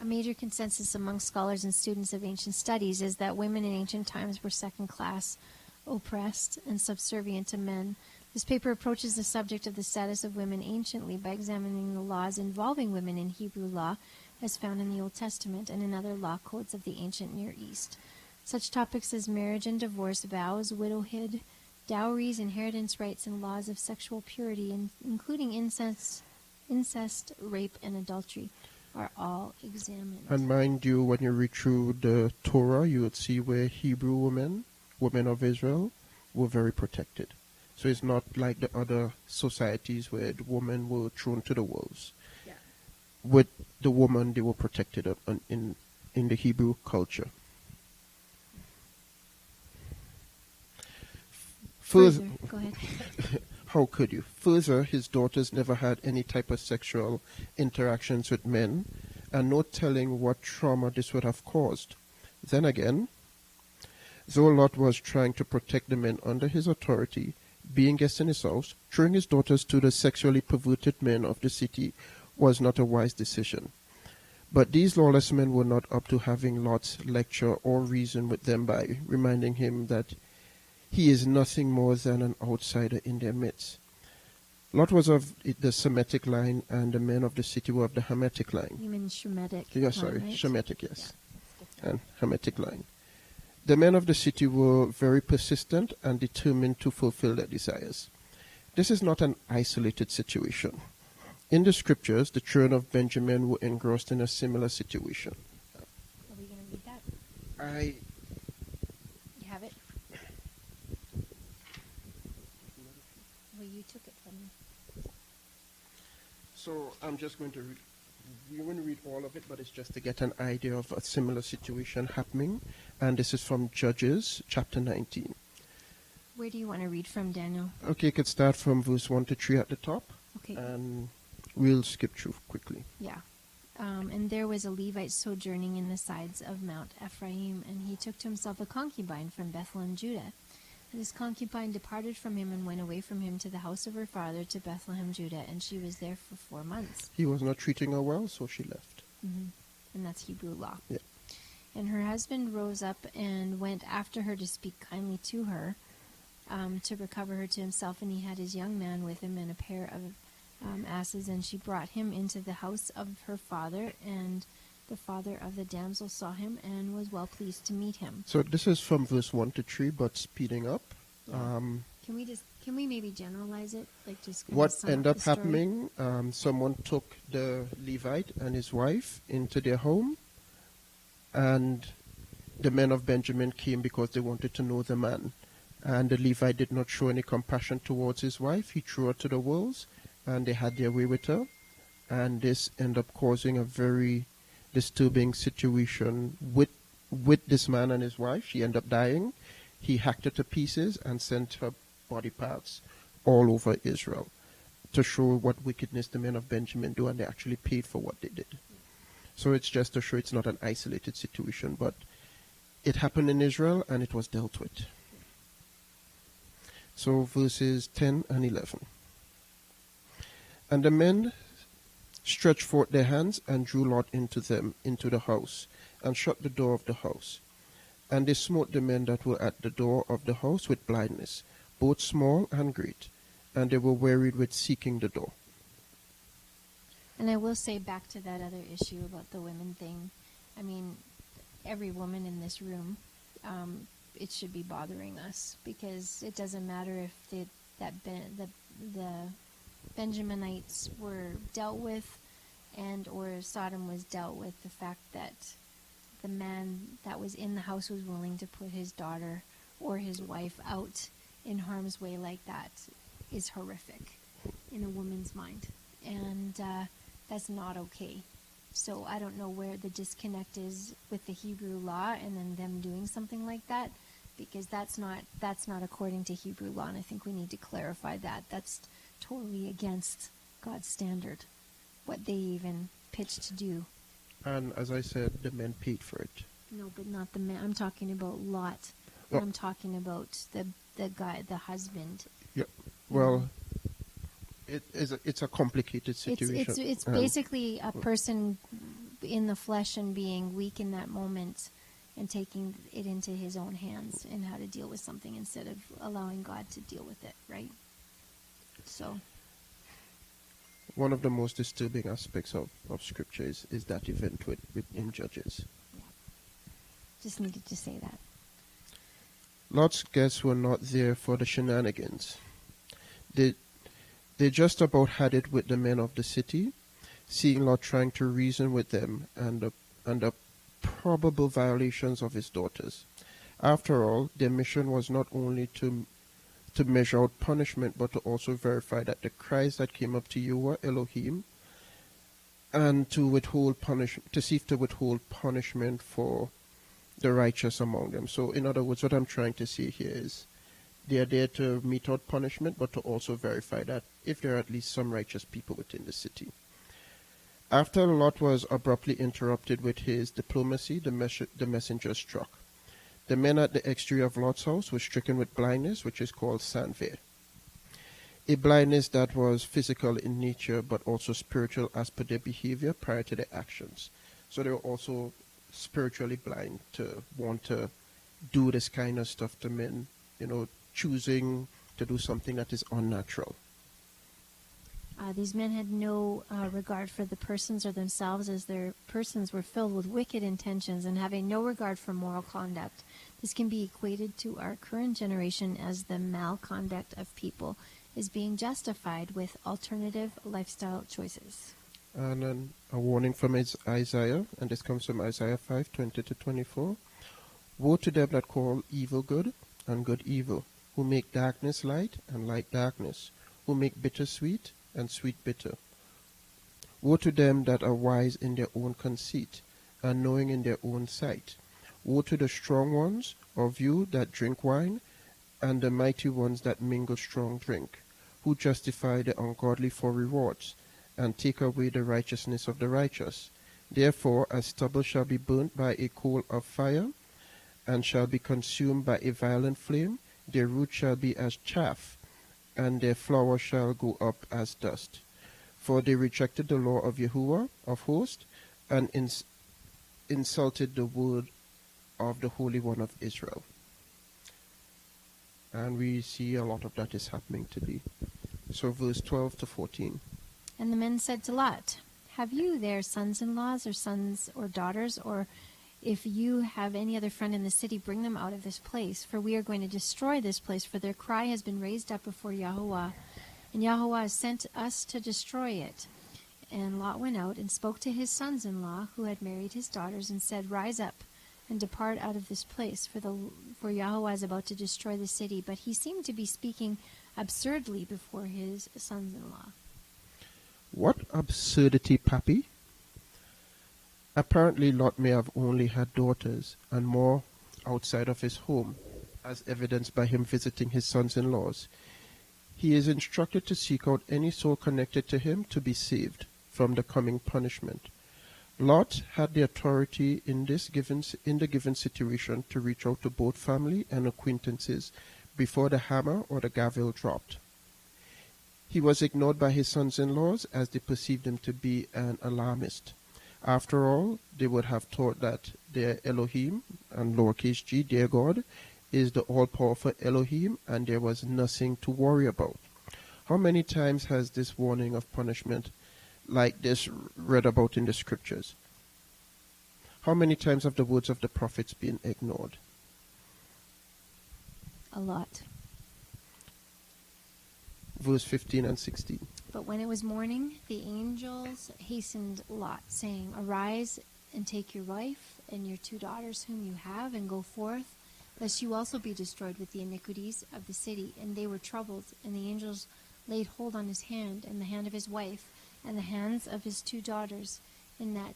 A major consensus among scholars and students of ancient studies is that women in ancient times were second-class, oppressed, and subservient to men. This paper approaches the subject of the status of women anciently by examining the laws involving women in Hebrew law as found in the Old Testament and in other law codes of the ancient Near East. Such topics as marriage and divorce, vows, widowhood, dowries, inheritance rights, and laws of sexual purity, including incest incest, rape, and adultery are all examined. And mind you, when you read through the Torah, you would see where Hebrew women of Israel, were very protected. So it's not like the other societies where the women were thrown to the wolves. Yeah. With the woman, they were protected in the Hebrew culture. Further, Go ahead. how could you? Further, his daughters never had any type of sexual interactions with men, and no telling what trauma this would have caused. Then again, though Lot was trying to protect the men under his authority, being guests in his house, throwing his daughters to the sexually perverted men of the city was not a wise decision. But these lawless men were not up to having Lot's lecture or reason with them by reminding him that he is nothing more than an outsider in their midst. Lot was of the Semitic line, and the men of the city were of the Hamitic line. You mean Shemitic? Yeah, sorry, right? Shemitic, yes, Yeah. and Hamitic line. The men of the city were very persistent and determined to fulfill their desires. This is not an isolated situation. In the scriptures, the children of Benjamin were engrossed in a similar situation. Are we going to read that? You have it? Well, you took it from me. So I'm just going to read. We won't read all of it, but it's just to get an idea of a similar situation happening. And this is from Judges chapter 19. Where do you want to read from, Daniel? Okay, you could start from verse 1 to 3 at the top, Okay. and we'll skip through quickly. Yeah. And there was a Levite sojourning in the sides of Mount Ephraim, and he took to himself a concubine from Bethlehem, Judah. And his concubine departed from him and went away from him to the house of her father to Bethlehem, Judah, and she was there for 4 months. He was not treating her well, so she left. Mm-hmm. And that's Hebrew law. Yeah. And her husband rose up and went after her to speak kindly to her, to recover her to himself, and he had his young man with him and a pair of asses, and she brought him into the house of her father, and the father of the damsel saw him and was well pleased to meet him. So this is from verse 1 to 3, but speeding up. Yeah. Can we maybe generalize it? Like just kinda What sum ended up up the story? happening, someone took the Levite and his wife into their home, and the men of Benjamin came because they wanted to know the man. And the Levite did not show any compassion towards his wife. He threw her to the wolves, and they had their way with her. And this ended up causing a very disturbing situation with this man and his wife. She ended up dying. He hacked her to pieces and sent her body parts all over Israel to show what wickedness the men of Benjamin do, and they actually paid for what they did. So it's just to show it's not an isolated situation, but it happened in Israel and it was dealt with. So verses 10 and 11. And the men stretched forth their hands and drew Lot into the house, and shut the door of the house. And they smote the men that were at the door of the house with blindness, both small and great, and they were wearied with seeking the door. And I will say, back to that other issue about the women thing, I mean, every woman in this room, it should be bothering us, because it doesn't matter if the Benjaminites were dealt with and or Sodom was dealt with. The fact that the man that was in the house was willing to put his daughter or his wife out in harm's way like that is horrific in a woman's mind, and that's not okay. So I don't know where the disconnect is with the Hebrew law and then them doing something like that, because that's not according to Hebrew law, and I think we need to clarify that. That's totally against God's standard, what they even pitched to do. And as I said, the men paid for it. No, but not the man. I'm talking about Lot. Oh. I'm talking about the guy, the husband. Yeah. Well, it's a complicated situation. It's basically a person in the flesh and being weak in that moment and taking it into his own hands and how to deal with something instead of allowing God to deal with it, right? So one of the most disturbing aspects of Scripture is that event in Judges. yeah. Just needed to say that. Lot's guests were not there for the shenanigans. They just about had it with the men of the city, seeing Lot trying to reason with them and the probable violations of his daughters. After all, their mission was not only to measure out punishment, but to also verify that the cries that came up to Yahweh Elohim, and to seek to withhold punishment for the righteous among them. So, in other words, what I'm trying to say here is they are there to mete out punishment, but to also verify that if there are at least some righteous people within the city. After Lot was abruptly interrupted with his diplomacy, the messenger struck. The men at the exterior of Lot's house were stricken with blindness, which is called sanveer. A blindness that was physical in nature, but also spiritual as per their behavior prior to their actions. So they were also spiritually blind to want to do this kind of stuff to men, choosing to do something that is unnatural. These men had no regard for the persons or themselves, as their persons were filled with wicked intentions and having no regard for moral conduct. This can be equated to our current generation as the malconduct of people is being justified with alternative lifestyle choices. And then a warning from Isaiah, and this comes from Isaiah 5:20-24. Woe to them that call evil good and good evil, who make darkness light and light darkness, who make bitter sweet and sweet bitter. Woe to them that are wise in their own conceit, and knowing in their own sight. Woe to the strong ones of you that drink wine, and the mighty ones that mingle strong drink, who justify the ungodly for rewards, and take away the righteousness of the righteous. Therefore, as stubble shall be burnt by a coal of fire, and shall be consumed by a violent flame, their root shall be as chaff, and their flower shall go up as dust. For they rejected the law of Yahuwah of hosts, and insulted the word of the Holy One of Israel. And we see a lot of that is happening today. So verse 12-14. And the men said to Lot, Have you there sons-in-laws or sons or daughters, or if you have any other friend in the city, bring them out of this place, for we are going to destroy this place, for their cry has been raised up before Yahuwah, and Yahuwah has sent us to destroy it. And Lot went out and spoke to his sons-in-law, who had married his daughters, and said, Rise up and depart out of this place, for Yahuwah is about to destroy the city. But he seemed to be speaking absurdly before his sons-in-law. What absurdity, Pappy? Apparently Lot may have only had daughters, and more outside of his home, as evidenced by him visiting his sons-in-laws. He is instructed to seek out any soul connected to him to be saved from the coming punishment. Lot had the authority in the given situation to reach out to both family and acquaintances before the hammer or the gavel dropped. He was ignored by his sons-in-laws as they perceived him to be an alarmist. After all, they would have thought that their Elohim, and lowercase g, their God, is the all-powerful Elohim, and there was nothing to worry about. How many times has this warning of punishment like this read about in the scriptures? How many times have the words of the prophets been ignored? A lot. Verse 15 and 16. But when it was morning, the angels hastened Lot, saying, Arise and take your wife and your 2 daughters whom you have, and go forth, lest you also be destroyed with the iniquities of the city. And they were troubled, and the angels laid hold on his hand, and the hand of his wife, and the hands of his 2 daughters, in that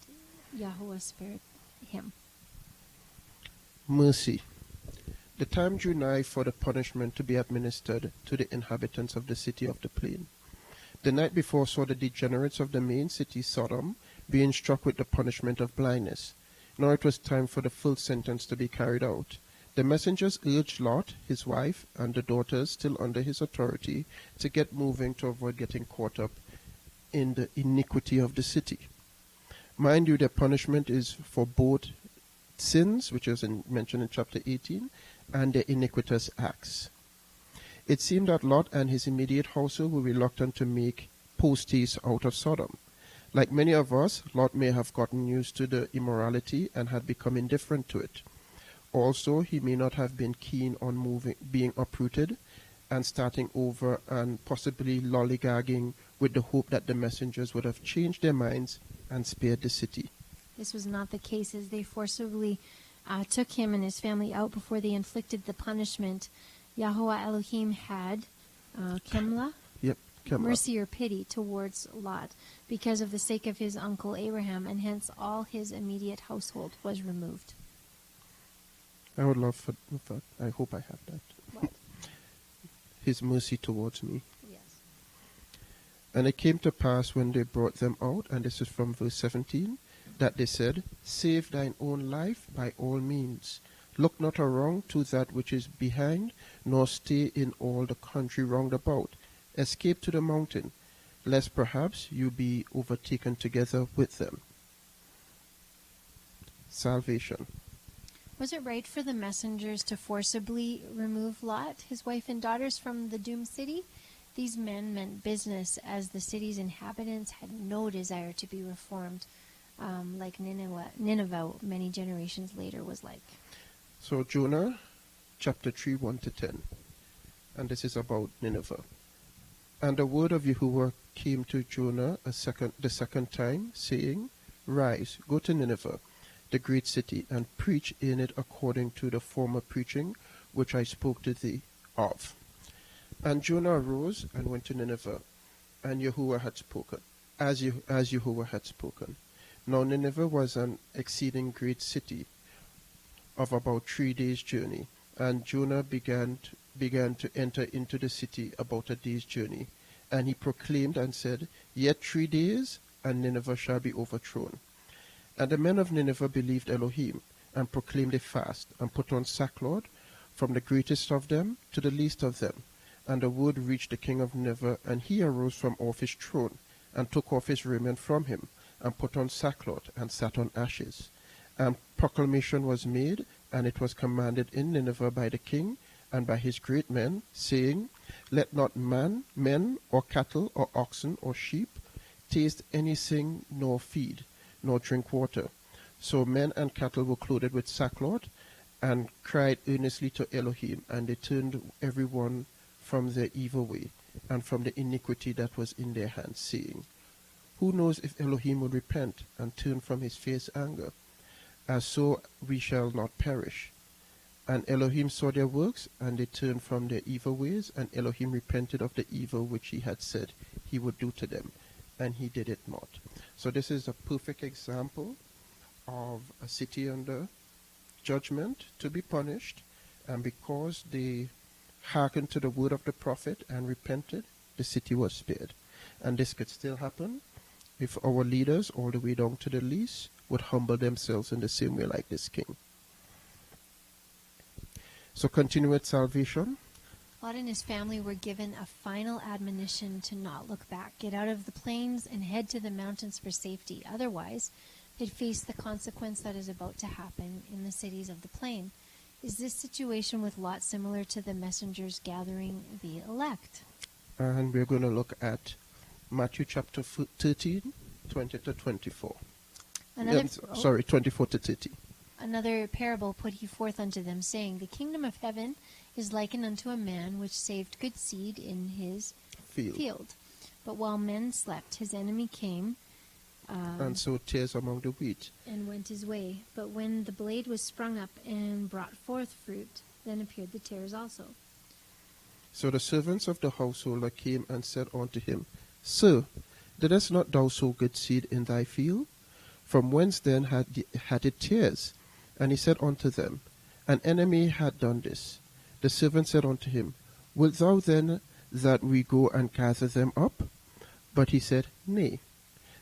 Yahuwah spared him. Mercy. The time drew nigh for the punishment to be administered to the inhabitants of the city of the plain. The night before saw the degenerates of the main city, Sodom, being struck with the punishment of blindness. Now it was time for the full sentence to be carried out. The messengers urged Lot, his wife, and the daughters still under his authority to get moving to avoid getting caught up in the iniquity of the city. Mind you, their punishment is for both sins, which is mentioned in chapter 18, and their iniquitous acts. It seemed that Lot and his immediate household were reluctant to make post-haste out of Sodom. Like many of us, Lot may have gotten used to the immorality and had become indifferent to it. Also, he may not have been keen on being uprooted and starting over and possibly lollygagging with the hope that the messengers would have changed their minds and spared the city. This was not the case, as they forcibly took him and his family out before they inflicted the punishment. Yahweh Elohim had Kemla, Yep, come on. mercy or pity towards Lot because of the sake of his uncle Abraham, and hence all his immediate household was removed. I would love for I hope I have that. What? His mercy towards me. Yes. And it came to pass when they brought them out, and this is from verse 17, that they said, Save thine own life by all means. Look not around to that which is behind, nor stay in all the country round about. Escape to the mountain, lest perhaps you be overtaken together with them. Salvation. Was it right for the messengers to forcibly remove Lot, his wife and daughters, from the doomed city? These men meant business, as the city's inhabitants had no desire to be reformed, like Nineveh many generations later was like. So Jonah, chapter 3, 1-10. And this is about Nineveh. And the word of Yahuwah came to Jonah the second time, saying, Rise, go to Nineveh, the great city, and preach in it according to the former preaching which I spoke to thee of. And Jonah arose and went to Nineveh, and Yahuwah had spoken, as Yahuwah had spoken. Now Nineveh was an exceeding great city, of about 3 days' journey, and Jonah began to enter into the city about a day's journey. And he proclaimed and said, Yet 3 days, and Nineveh shall be overthrown. And the men of Nineveh believed Elohim, and proclaimed a fast, and put on sackcloth, from the greatest of them to the least of them. And the word reached the king of Nineveh, and he arose from off his throne, and took off his raiment from him, and put on sackcloth, and sat on ashes. And proclamation was made, and it was commanded in Nineveh by the king and by his great men, saying, Let not men, or cattle, or oxen, or sheep taste anything, nor feed, nor drink water. So men and cattle were clothed with sackcloth, and cried earnestly to Elohim, and they turned every one from their evil way, and from the iniquity that was in their hands, saying, Who knows if Elohim will repent, and turn from his fierce anger? As so we shall not perish. And Elohim saw their works, and they turned from their evil ways, and Elohim repented of the evil which he had said he would do to them, and he did it not. So this is a perfect example of a city under judgment to be punished, and because they hearkened to the word of the prophet and repented, the city was spared. And this could still happen if our leaders, all the way down to the least, would humble themselves in the same way like this king. So continue with salvation. Lot and his family were given a final admonition to not look back, get out of the plains, and head to the mountains for safety. Otherwise, they'd face the consequence that is about to happen in the cities of the plain. Is this situation with Lot similar to the messengers gathering the elect? And we're going to look at Matthew chapter 13, 20-24. 24-30. Another parable put he forth unto them, saying, The kingdom of heaven is likened unto a man which saved good seed in his field. But while men slept, his enemy came, and sowed tares among the wheat, and went his way. But when the blade was sprung up and brought forth fruit, then appeared the tares also. So the servants of the householder came and said unto him, Sir, didst not thou sow good seed in thy field? From whence then had it tares? And he said unto them, An enemy had done this. The servant said unto him, Wilt thou then that we go and gather them up? But he said, Nay,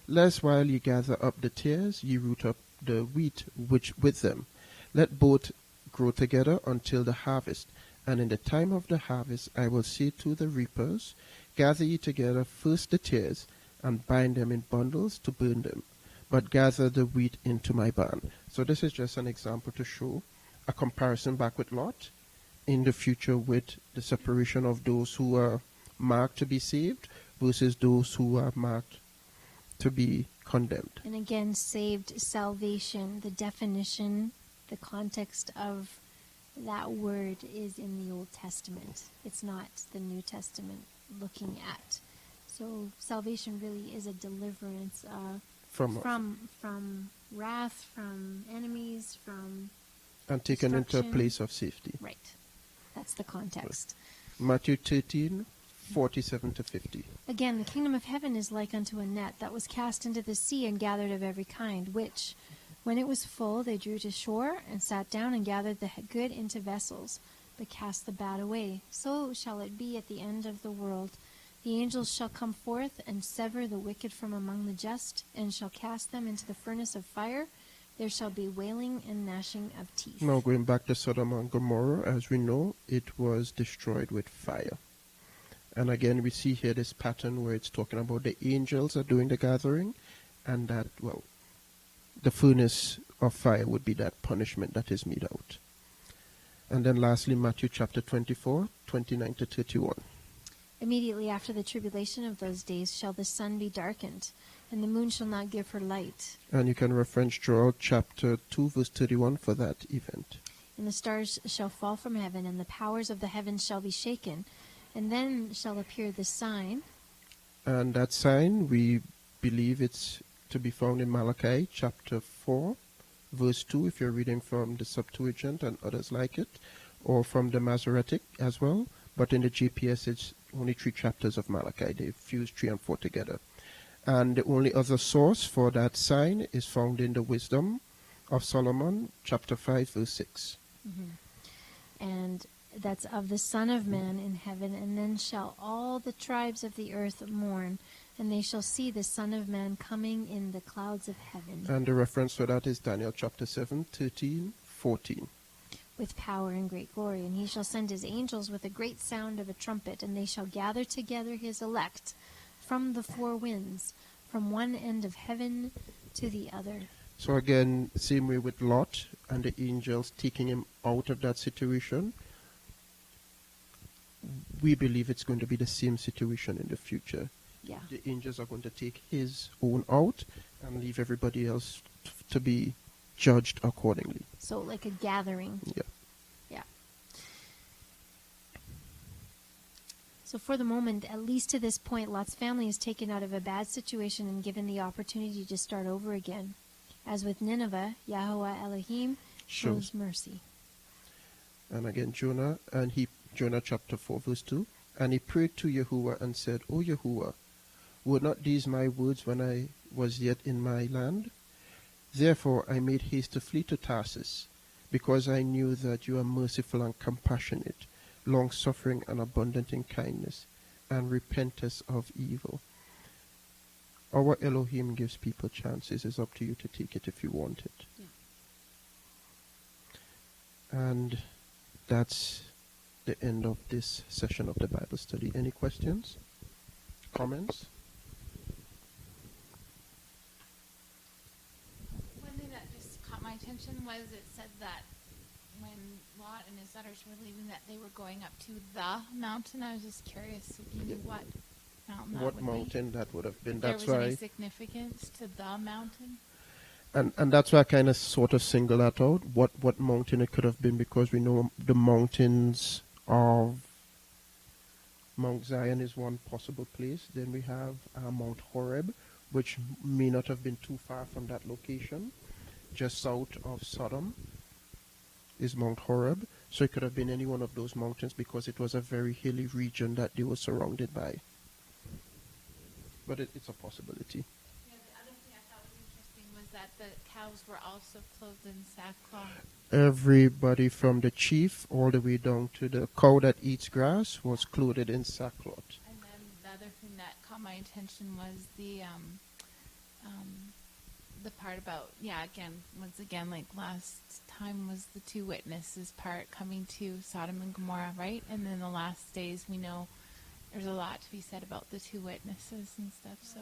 lest while ye gather up the tares, ye root up the wheat which with them. Let both grow together until the harvest. And in the time of the harvest I will say to the reapers, Gather ye together first the tares, and bind them in bundles to burn them, but gather the wheat into my barn. So this is just an example to show a comparison back with Lot in the future with the separation of those who are marked to be saved versus those who are marked to be condemned. And again, saved, salvation, the definition, the context of that word is in the Old Testament. It's not the New Testament looking at. So salvation really is a deliverance from wrath, from enemies, from and taken into a destruction. place of safety. Right. That's the context. Matthew 13, 47 to 50. Again, the kingdom of heaven is like unto a net that was cast into the sea and gathered of every kind, which, when it was full, they drew to shore and sat down and gathered the good into vessels, but cast the bad away. So shall it be at the end of the world. The angels shall come forth and sever the wicked from among the just, and shall cast them into the furnace of fire. There shall be wailing and gnashing of teeth. Now going back to Sodom and Gomorrah, as we know, it was destroyed with fire. And again, we see here this pattern where it's talking about the angels are doing the gathering, and that, well, the furnace of fire would be that punishment that is meted out. And then lastly, Matthew chapter 24, 29 to 31. Immediately after the tribulation of those days shall the sun be darkened, and the moon shall not give her light. And you can reference Joel chapter 2, verse 31 for that event. And the stars shall fall from heaven, and the powers of the heavens shall be shaken. And then shall appear the sign. And that sign, we believe it's to be found in Malachi chapter 4, verse 2, if you're reading from the Septuagint and others like it, or from the Masoretic as well. But in the GPS, it's only 3 chapters of Malachi. They fuse 3 and 4 together. And the only other source for that sign is found in the Wisdom of Solomon, chapter 5, verse 6. Mm-hmm. And that's of the Son of Man in heaven. And then shall all the tribes of the earth mourn, and they shall see the Son of Man coming in the clouds of heaven. And the reference for that is Daniel chapter 7, 13, 14. With power and great glory. And he shall send his angels with a great sound of a trumpet, and they shall gather together his elect from the 4 winds, from one end of heaven to the other. So again, same way with Lot and the angels taking him out of that situation. We believe it's going to be the same situation in the future. Yeah. The angels are going to take his own out and leave everybody else to be judged accordingly. So like a gathering. Yeah. Yeah. So for the moment, at least to this point, Lot's family is taken out of a bad situation and given the opportunity to start over again. As with Nineveh, Yahweh Elohim shows mercy. And again, Jonah chapter 4, verse 2. And he prayed to Yahuwah and said, O Yahuwah, were not these my words when I was yet in my land? Therefore I made haste to flee to Tarsus, because I knew that you are merciful and compassionate, long-suffering and abundant in kindness, and repentest of evil. Our Elohim gives people chances. It's up to you to take it if you want it. Yeah. And that's the end of this session of the Bible study. Any questions? Comments? One thing that just caught my attention was it said that when Lot and his daughters were leaving that they were going up to the mountain. I was just curious if you knew what mountain that What would mountain that would have been. If there That's was why. any significance to the mountain? And that's why I kind of sort of single that out, what mountain it could have been, because we know the mountains of Mount Zion is one possible place. Then we have Mount Horeb, which may not have been too far from that location. Just south of Sodom is Mount Horeb. So it could have been any one of those mountains because it was a very hilly region that they were surrounded by. But it's a possibility. Yeah, the other thing I thought was interesting was that the cows were also clothed in sackcloth. Everybody from the chief all the way down to the cow that eats grass was clothed in sackcloth. And then the other thing that caught my attention was the part about, once again, like last time was the 2 witnesses part coming to Sodom and Gomorrah, right? And then the last days, we know there's a lot to be said about the 2 witnesses and stuff, so.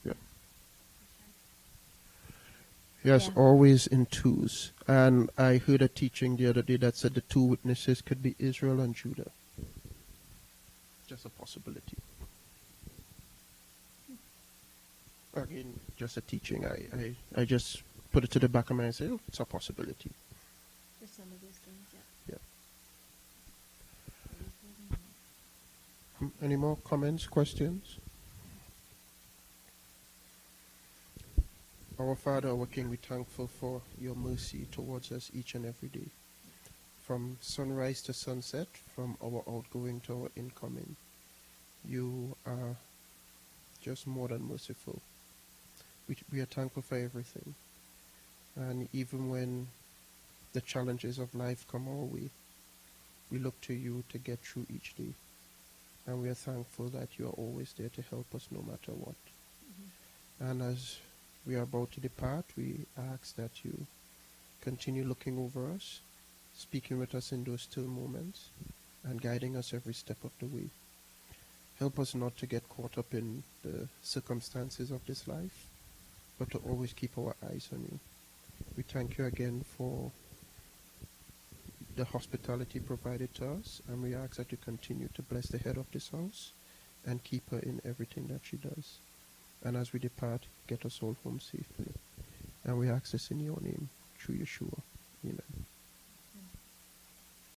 Yeah. Yes, Yeah. always in twos. And I heard a teaching the other day that said the 2 witnesses could be Israel and Judah. Just a possibility. Again, just a teaching. I just put it to the back of my mind and say, oh, it's a possibility. For some of those things, Any more comments, questions? Our Father, our King, we're thankful for your mercy towards us each and every day. From sunrise to sunset, from our outgoing to our incoming, you are just more than merciful. We are thankful for everything. And even when the challenges of life come our way, we look to you to get through each day. And we are thankful that you are always there to help us no matter what. And as we are about to depart, we ask that you continue looking over us, speaking with us in those still moments, and guiding us every step of the way. Help us not to get caught up in the circumstances of this life, but to always keep our eyes on you. We thank you again for the hospitality provided to us, and we ask that you continue to bless the head of this house and keep her in everything that she does. And as we depart, get us all home safely. And we ask this in your name, through Yeshua. Amen.